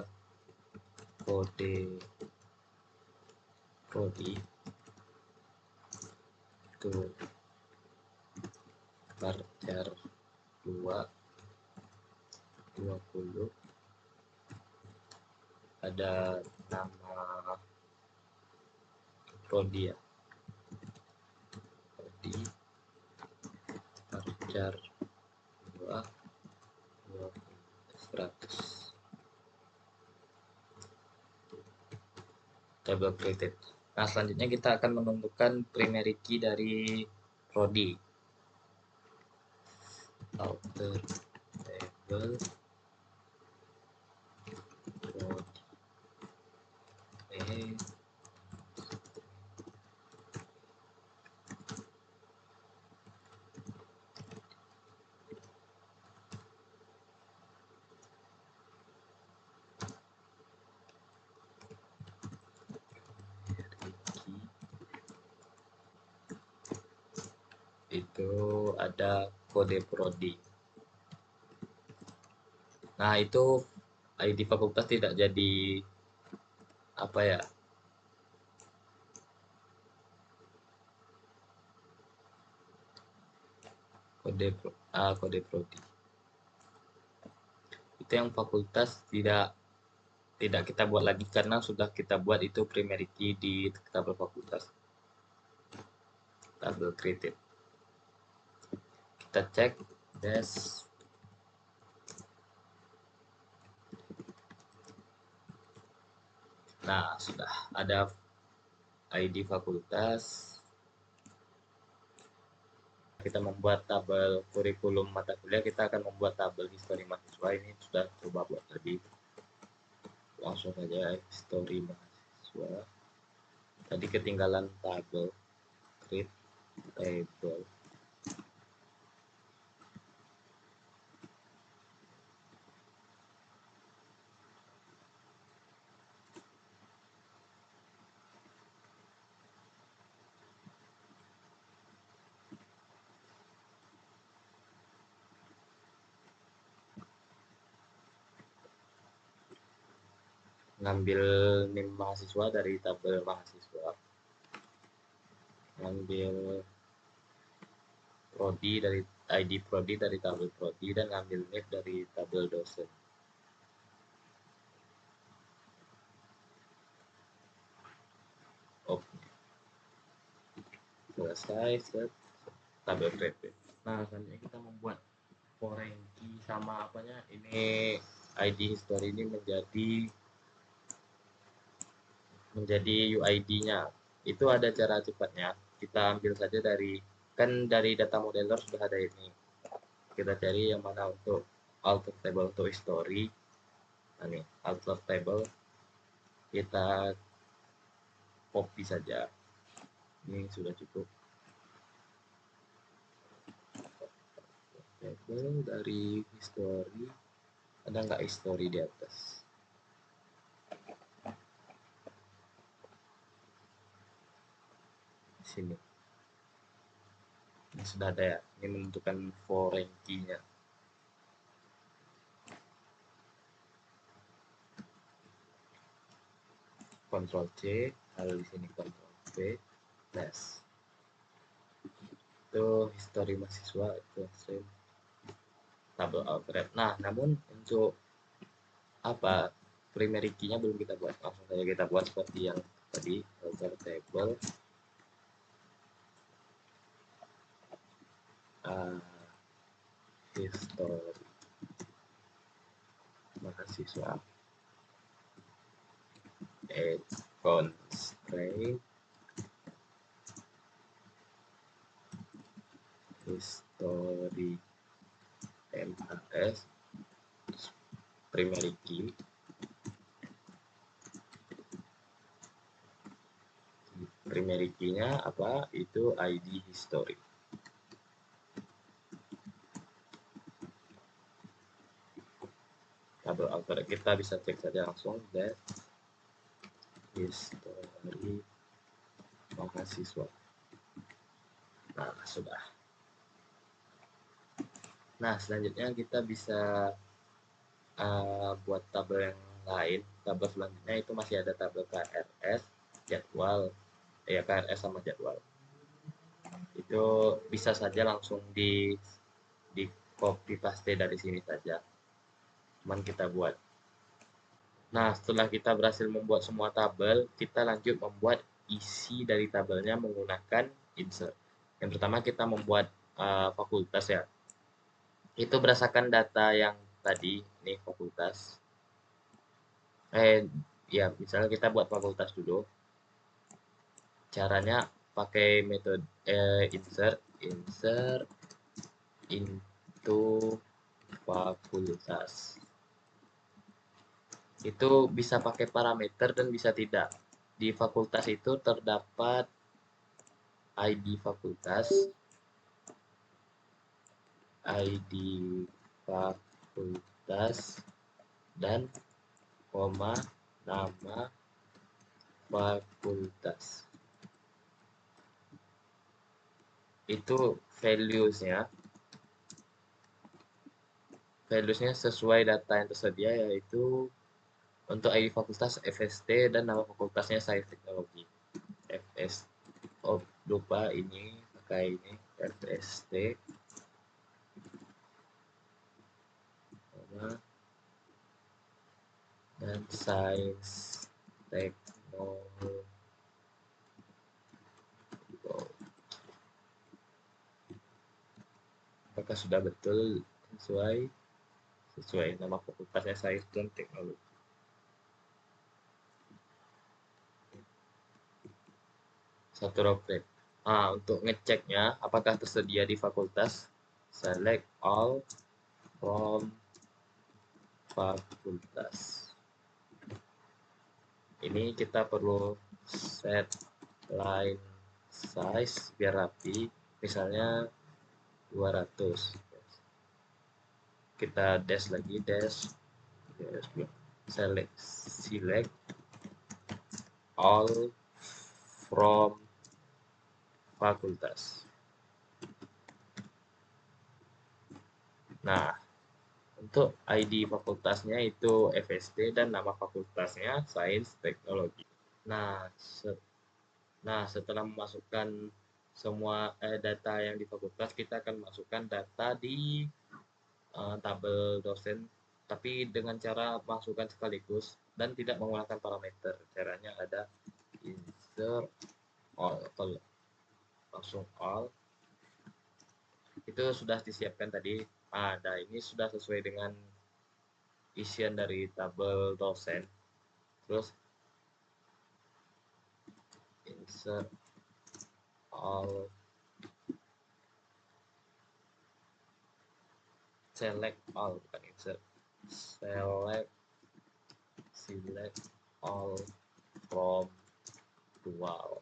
kode prodi itu varchar 2 20, ada nama prodi ya, prodi varchar 2 100 table created. Nah, selanjutnya kita akan menentukan primary key dari prodi. Outer table prodi itu ada kode prodi. Nah, itu ID fakultas tidak jadi apa ya? Kode prodi. Itu yang fakultas tidak kita buat lagi karena sudah kita buat itu primary key di tabel fakultas. Tabel created. Kita cek des. Nah, sudah ada ID fakultas. Kita membuat tabel kurikulum mata kuliah, kita akan membuat tabel histori mahasiswa. Ini sudah coba buat tadi. Langsung saja histori mahasiswa. Tadi ketinggalan tabel create table. Ngambil NIM mahasiswa dari tabel mahasiswa, ngambil prodi dari ID prodi dari tabel prodi, dan ngambil NIM dari tabel dosen. Oke, selesai, set tabel created. Nah, selanjutnya kita membuat foreign key sama apanya, ini ID history ini menjadi UID-nya. Itu ada cara cepatnya. Kita ambil saja dari data modeler sudah ada ini. Kita cari yang mana untuk alter table untuk history. Nah, ini alter table kita copy saja. Ini sudah cukup. Table dari history, ada nggak history di atas? Di sini. Ini sudah ada ya. Ini menentukan foreign key-nya. Ctrl C, lalu di sini Ctrl V, next. Itu history mahasiswa, itu save tabel alter. Nah, namun untuk apa primary key-nya belum kita buat. Langsung saja kita buat seperti yang tadi, alter table history mahasiswa constraint history MHS primary key nya apa, itu ID history. Tabel alter kita bisa cek saja langsung, dan History mahasiswa. Nah, sudah. Nah, selanjutnya kita bisa buat tabel yang lain. Tabel selanjutnya itu masih ada tabel KRS, jadwal, ya KRS sama jadwal. Itu bisa saja langsung di copy paste dari sini saja. Cuman kita buat. Nah, setelah kita berhasil membuat semua tabel, kita lanjut membuat isi dari tabelnya menggunakan insert. Yang pertama kita membuat fakultas ya. Itu berdasarkan data yang tadi, nih fakultas. Ya, misalnya kita buat fakultas dulu. Caranya pakai metode insert into fakultas. Itu bisa pakai parameter dan bisa tidak. Di fakultas itu terdapat ID fakultas, ID fakultas, dan koma nama fakultas. Itu values-nya sesuai data yang tersedia, yaitu untuk ID fakultas FST dan nama fakultasnya Sains Teknologi. FS lupa ini pakai ini FST dan Sains Teknologi. Apakah sudah betul sesuai nama fakultasnya Sains dan Teknologi? Satu roket. Untuk ngeceknya apakah tersedia di fakultas, select all from fakultas. Ini kita perlu set line size biar rapi, misalnya 200. Kita dash lagi, select all from fakultas. Nah, untuk ID fakultasnya itu FST dan nama fakultasnya Sains Teknologi. Nah, setelah memasukkan semua data yang di fakultas, kita akan masukkan data di tabel dosen, tapi dengan cara masukkan sekaligus dan tidak menggunakan parameter. Caranya ada insert all, langsung all. Itu sudah disiapkan tadi. Nah, ini sudah sesuai dengan isian dari tabel dosen. Terus insert all, select all, bukan insert, select all from dual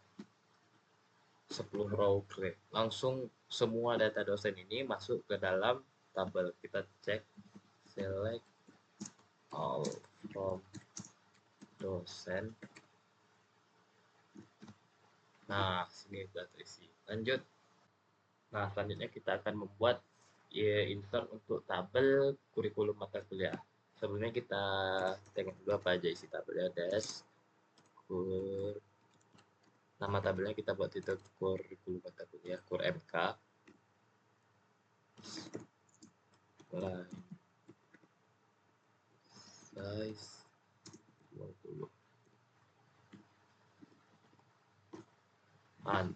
10 row create. Langsung semua data dosen ini masuk ke dalam tabel. Kita cek select all from dosen. Nah, sini sudah terisi. Lanjut. Nah, selanjutnya kita akan membuat insert untuk tabel kurikulum mata kuliah. Sebelumnya kita tengok dulu apa aja isi tabelnya. Nama tabelnya kita buat itu kurikulum mata kuliah, kur MK. Line size 20.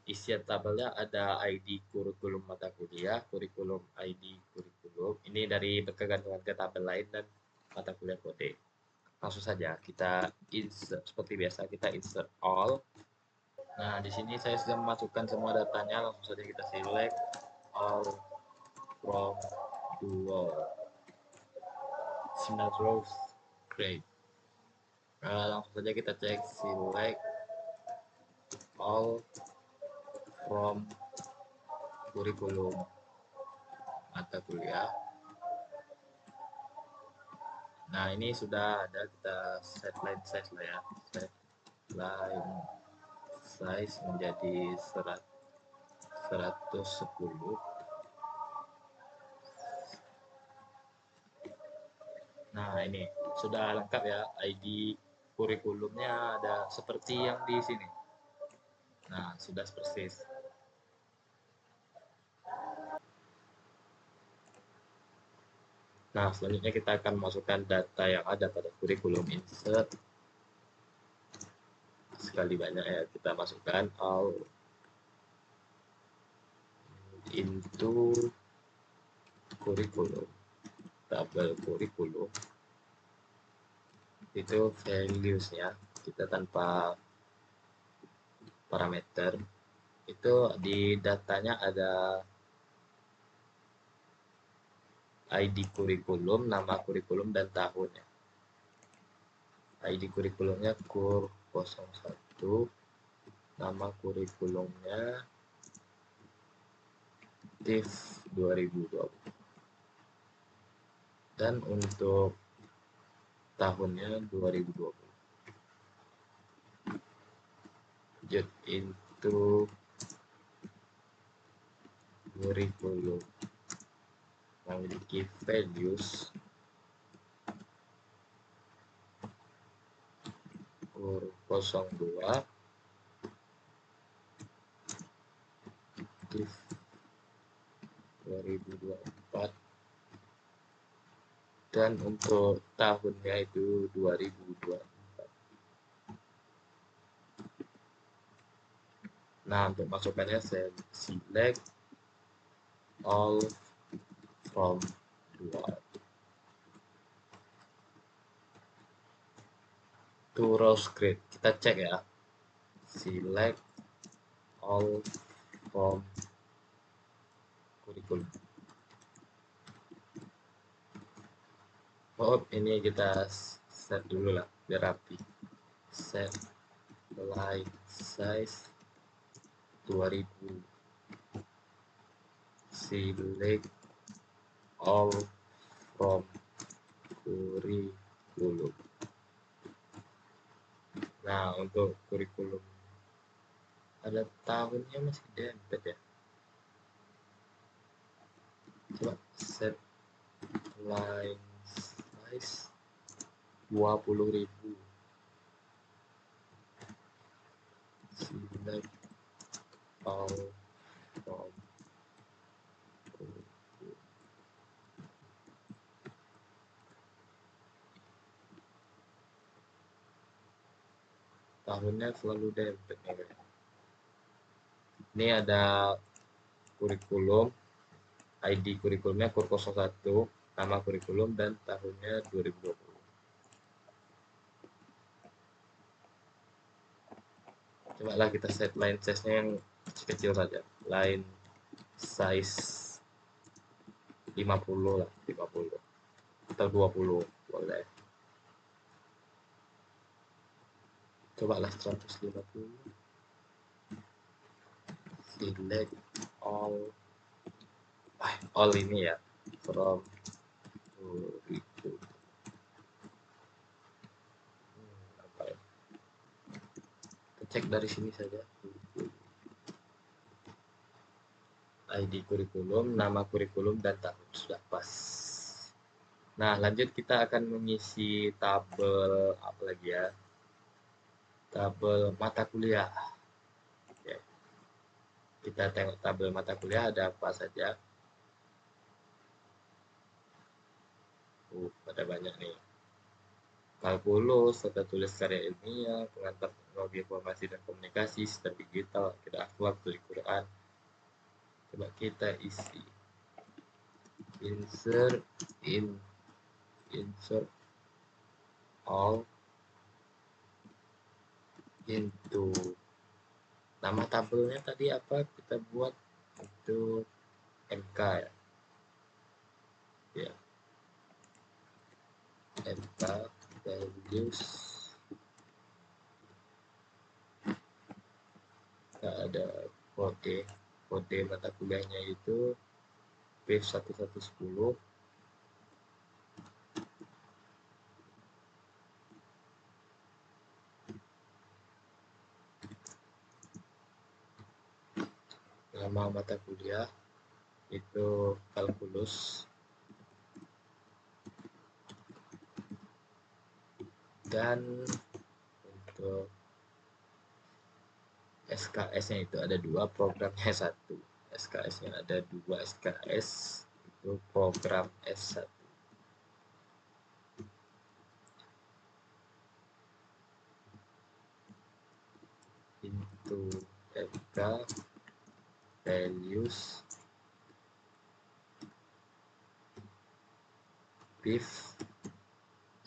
Isian tabelnya ada ID kurikulum mata kuliah, kurikulum ID kurikulum. Ini dari berkegantungan ke tabel lain dan mata kuliah kode. Langsung saja kita insert, seperti biasa kita insert all. Nah, di sini saya sudah memasukkan semua datanya. Langsung saja kita select all from dual. 9 rows, great. Langsung saja kita cek select all from kurikulum mata kuliah. Nah, ini sudah ada, kita set line size lah ya, set line size menjadi 110. Nah, ini sudah lengkap ya, ID kurikulumnya ada seperti yang di sini. Nah, sudah persis. Nah, selanjutnya kita akan masukkan data yang ada pada kurikulum, insert sekali banyak ya, kita masukkan all into kurikulum, tabel kurikulum. Itu values ya, kita tanpa parameter. Itu di datanya ada ID kurikulum, nama kurikulum, dan tahun ya. ID kurikulumnya kur 01, nama kurikulumnya TIF 2020, dan untuk tahunnya 2020. Get into kurikulum memiliki values kur 02 TIF 2024, dan untuk tahunnya itu 2024. Nah, untuk masukannya saya select all from 2 to rows grid. Kita cek ya, select all from kurikulum. Oh, ini kita set dulu lah biar rapi. Set line size 2000, select all from kurikulum. Nah, untuk kurikulum ada tahunnya masih dempet ya. Coba set line size 20.000, select all from kurikulum. Tahunnya selalu dempet nih. Ini ada kurikulum, ID kurikulumnya kur 01, nama kurikulum, dan tahunnya 2020. Coba lah kita set line size-nya yang kecil-kecil saja. Line size 50 lah, 50 atau 20 boleh. Coba lah 150. Select all ini ya, from kurikulum. Apa ya? Kita cek dari sini saja. ID kurikulum, nama kurikulum, dan tahun sudah pas. Nah, lanjut kita akan mengisi tabel apa lagi ya? Tabel mata kuliah. Ya. Kita tengok tabel mata kuliah ada apa saja. Ada banyak nih. Kalkulus, tata tulis karya ilmiah, pengantar teknologi informasi dan komunikasi, sistem digital, kita akhlak, studi Quran. Coba kita isi. Insert all into. Nama tabelnya tadi apa? Kita buat itu MK ya. Ya. MK values. Kita ada kode mata kuliahnya itu P1110. Nama mata kuliah itu kalkulus, dan untuk SKS-nya itu ada dua, programnya satu. SKS-nya ada dua SKS, itu program S1. Into FK values BIF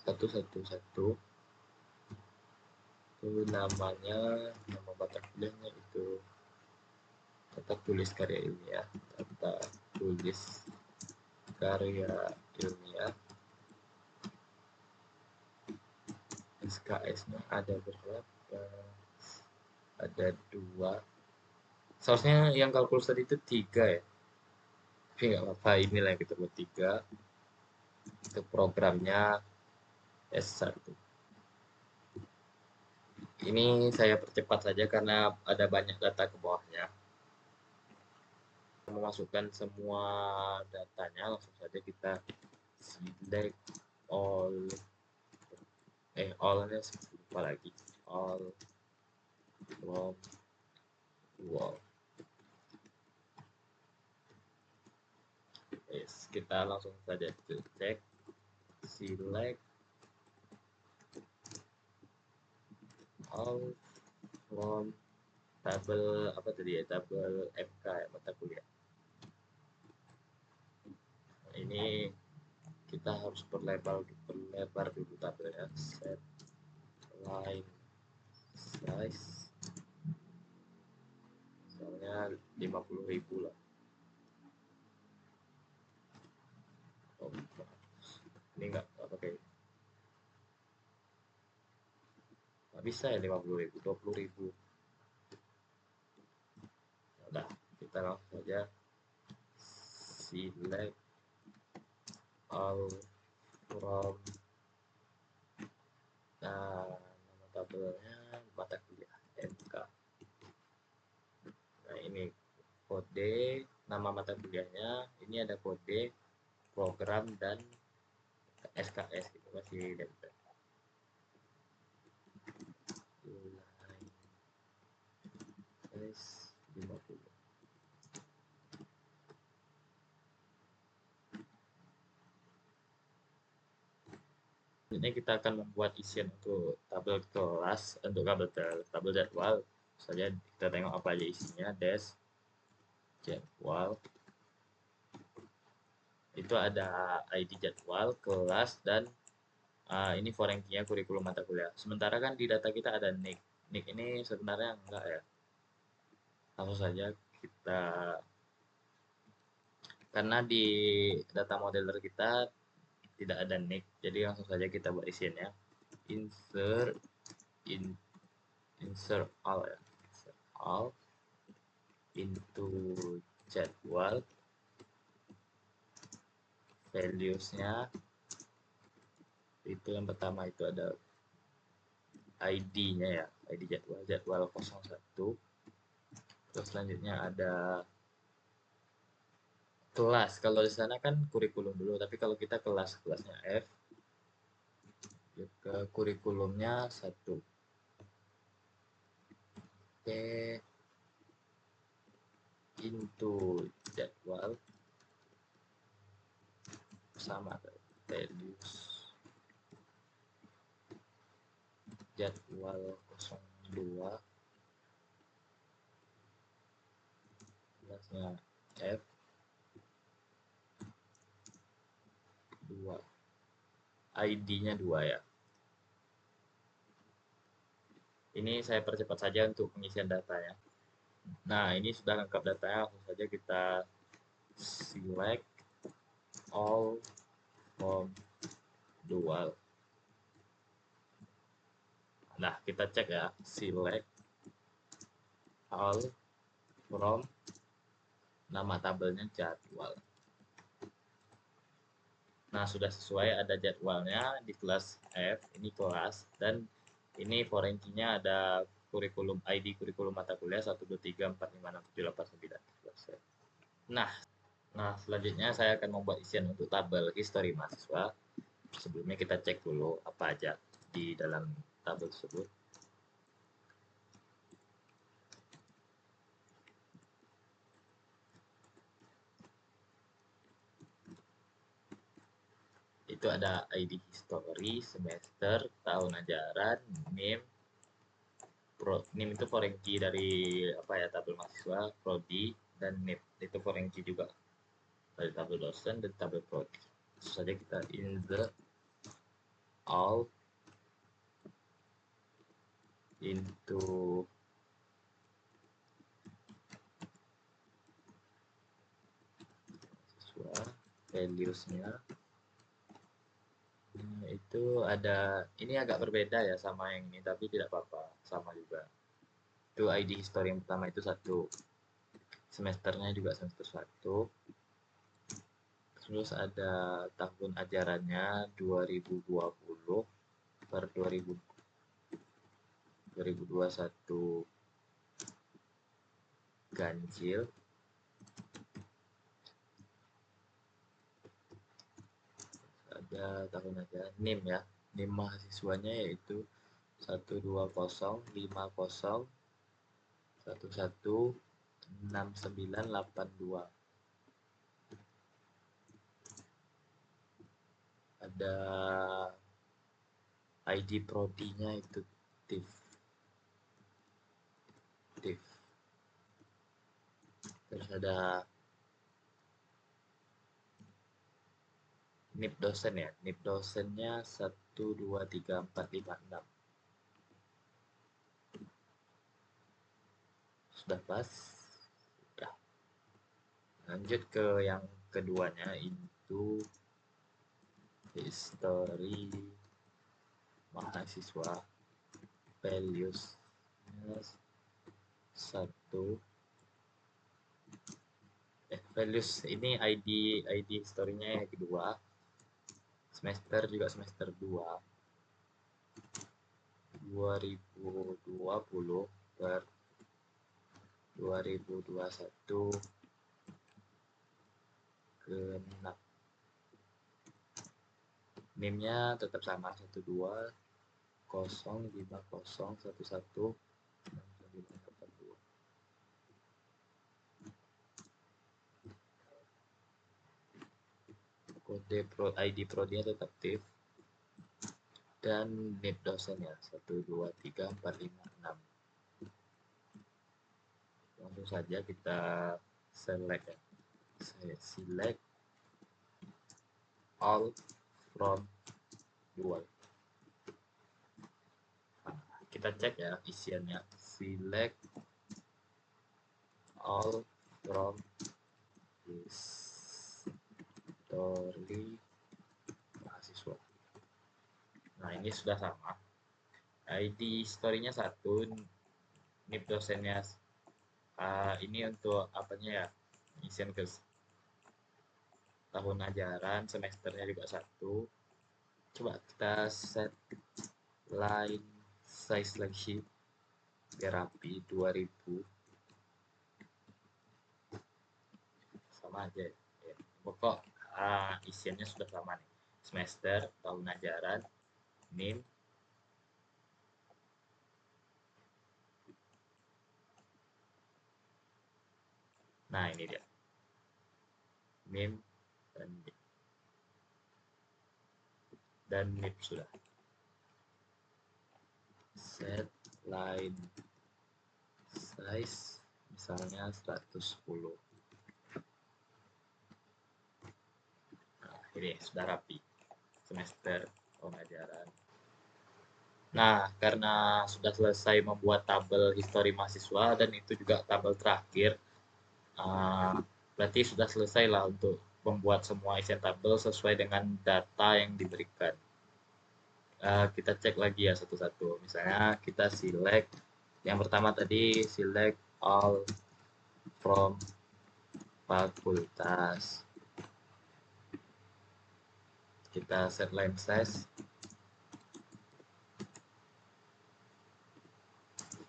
111, itu namanya, nama mata kuliahnya itu tata tulis karya ilmiah, tata tulis karya ilmiah. SKS-nya ada berapa? Ada dua. Seharusnya yang kalkulus tadi itu 3 ya, tapi nggak apa-apa, inilah yang kita buat 3. Itu programnya S1. Ini saya percepat saja karena ada banyak data ke bawahnya. Memasukkan semua datanya, langsung saja kita select all, all-nya lupa lagi, all from wall. Yes, kita langsung saja cek select all from tabel apa tadi ya, tabel FK ya, mata kuliah. Nah, ini kita harus perlebar dulu tabelnya. Set line size misalnya 50.000 lah. Oh, ini nggak pakai, nggak bisa ya 50.000, 20.000. Udah, kita langsung saja select all from, nah nama tabelnya mata kuliah MK. Nah ini kode nama mata kuliahnya, ini ada kode program dan SKS itu masih dempel. Size 50. Ini kita akan membuat isian untuk tabel kelas, untuk tabel jadwal. Saja kita tengok apa aja isinya. Dash jadwal, itu ada ID jadwal, kelas, dan ini for ranking-nya kurikulum mata kuliah. Sementara kan di data kita ada nick. Nick ini sebenarnya enggak ya. Langsung saja kita, karena di data modeler kita tidak ada nick, jadi langsung saja kita buat isiannya. Insert all ya, insert all into jadwal, values-nya itu yang pertama itu ada ID-nya ya, ID jadwal 01. Terus selanjutnya ada kelas. Kalau di sana kan kurikulum dulu, tapi kalau kita kelasnya F, ke kurikulumnya 1. Oke, into jadwal sama values jadwal 02, kelasnya F 2, ID-nya 2 ya. Ini saya percepat saja untuk pengisian datanya. Nah, ini sudah lengkap datanya, langsung saja kita select all from dual. Nah, kita cek ya, select all from, nama tabelnya jadwal. Nah, sudah sesuai, ada jadwalnya di kelas F, ini kelas, dan ini for ranking-nya ada kurikulum ID kurikulum mata kuliah 1, 2, 3, 4, 5, 6, 7, 8, 9. Selesai. Nah, selanjutnya saya akan membuat isian untuk tabel histori mahasiswa. Sebelumnya kita cek dulu apa aja di dalam tabel tersebut. Itu ada ID history, semester, tahun ajaran, NIM, NIM itu foreign key dari apa ya, tabel mahasiswa, prodi, dan NIP itu foreign key juga dari tabel dosen dan tabel prodi. Langsung saja kita insert all into mahasiswa, values-nya. Itu ada, ini agak berbeda ya sama yang ini, tapi tidak apa-apa, sama juga. Itu ID history yang pertama itu 1, semesternya juga semester 1. Terus ada tahun ajarannya 2020 per 2021 ganjil. Ada tahun ajaran NIM ya, NIM mahasiswanya yaitu 120 11 6982. Ada ID prodinya itu TIF. Terus ada NIP dosen ya, NIP dosennya 1, 2, 3, 4, 5, 6. Sudah pas ya. Lanjut ke yang keduanya, itu history mahasiswa, values 1. Values ini ID historinya yang kedua, semester juga semester 2, 2020 per 2021 ke 6. NIM-nya tetap sama 12050116982. Kode ID prodi-nya tetap TIF, dan NIP dosennya 1, 2, 3, 4, 5, 6. Langsung saja kita select ya. Select all from dual. Nah, kita cek ya isiannya. Select all from history mahasiswa. Nah, ini sudah sama. ID historinya 1, NIP dosennya ini untuk apanya ya, isian ke tahun ajaran, semesternya juga 1. Coba kita set line size lagi biar rapi, 2000. Sama aja ya. Pokok isiannya sudah sama nih, semester, tahun ajaran, NIM. Nah, ini dia NIM dan NIP sudah. Set line size misalnya 110. Nah, ini sudah rapi, semester, tahun ajaran. Nah, karena sudah selesai membuat tabel histori mahasiswa dan itu juga tabel terakhir, berarti sudah selesai lah untuk membuat semua isian tabel sesuai dengan data yang diberikan. Kita cek lagi ya satu-satu. Misalnya kita select yang pertama tadi, select all from fakultas. Kita set line size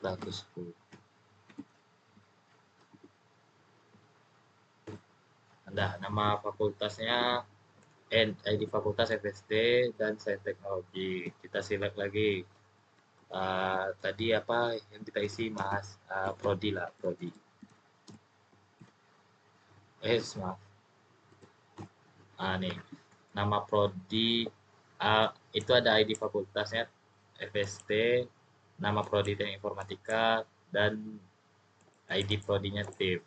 statusku. Nah, nama fakultasnya ID fakultas FST dan Sains Teknologi. Kita select lagi. Tadi apa yang kita isi mas prodi lah, prodi. Maaf. Nih nama prodi itu ada ID fakultasnya FST, nama prodi Teknik Informatika, dan ID prodinya TIP.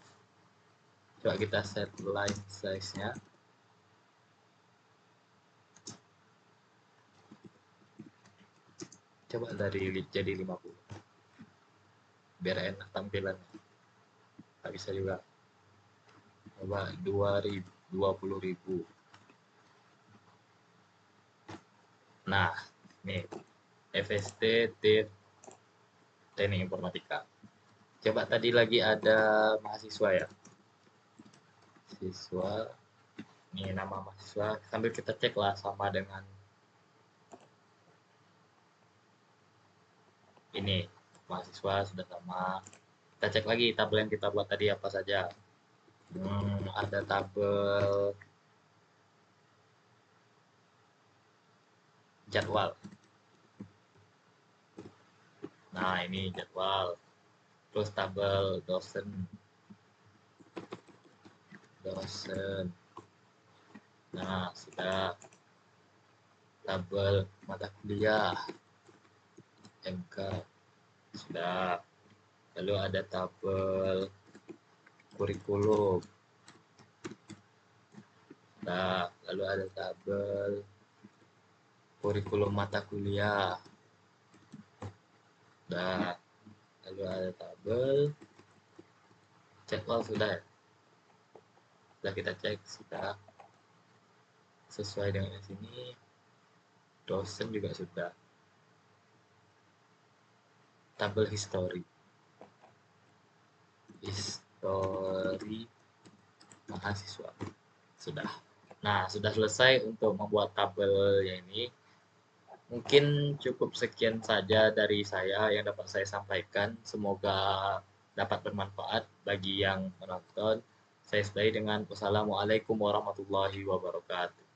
Coba kita set line size-nya. Coba dari jadi 50. Biar enak tampilannya. Tak bisa juga. Coba 20.000. Nah, nih FST TIP Teknik Informatika. Coba tadi lagi ada mahasiswa ya. Siswa. Ini nama mahasiswa. Sambil kita cek lah sama dengan ini. Mahasiswa sudah sama. Kita cek lagi tabel yang kita buat tadi apa saja. Ada tabel jadwal. Nah, ini jadwal. Terus tabel dosen. Nah, sudah. Tabel mata kuliah. MK. Sudah. Lalu ada tabel kurikulum. Nah, lalu ada tabel kurikulum mata kuliah. Nah, lalu ada tabel jadwal sudah ya. Sudah kita cek, sudah sesuai dengan sini. Dosen juga sudah. Tabel history mahasiswa sudah. Nah, sudah selesai untuk membuat tabel yang ini. Mungkin cukup sekian saja dari saya yang dapat saya sampaikan. Semoga dapat bermanfaat bagi yang menonton. Saya sudahi dengan wassalamualaikum warahmatullahi wabarakatuh.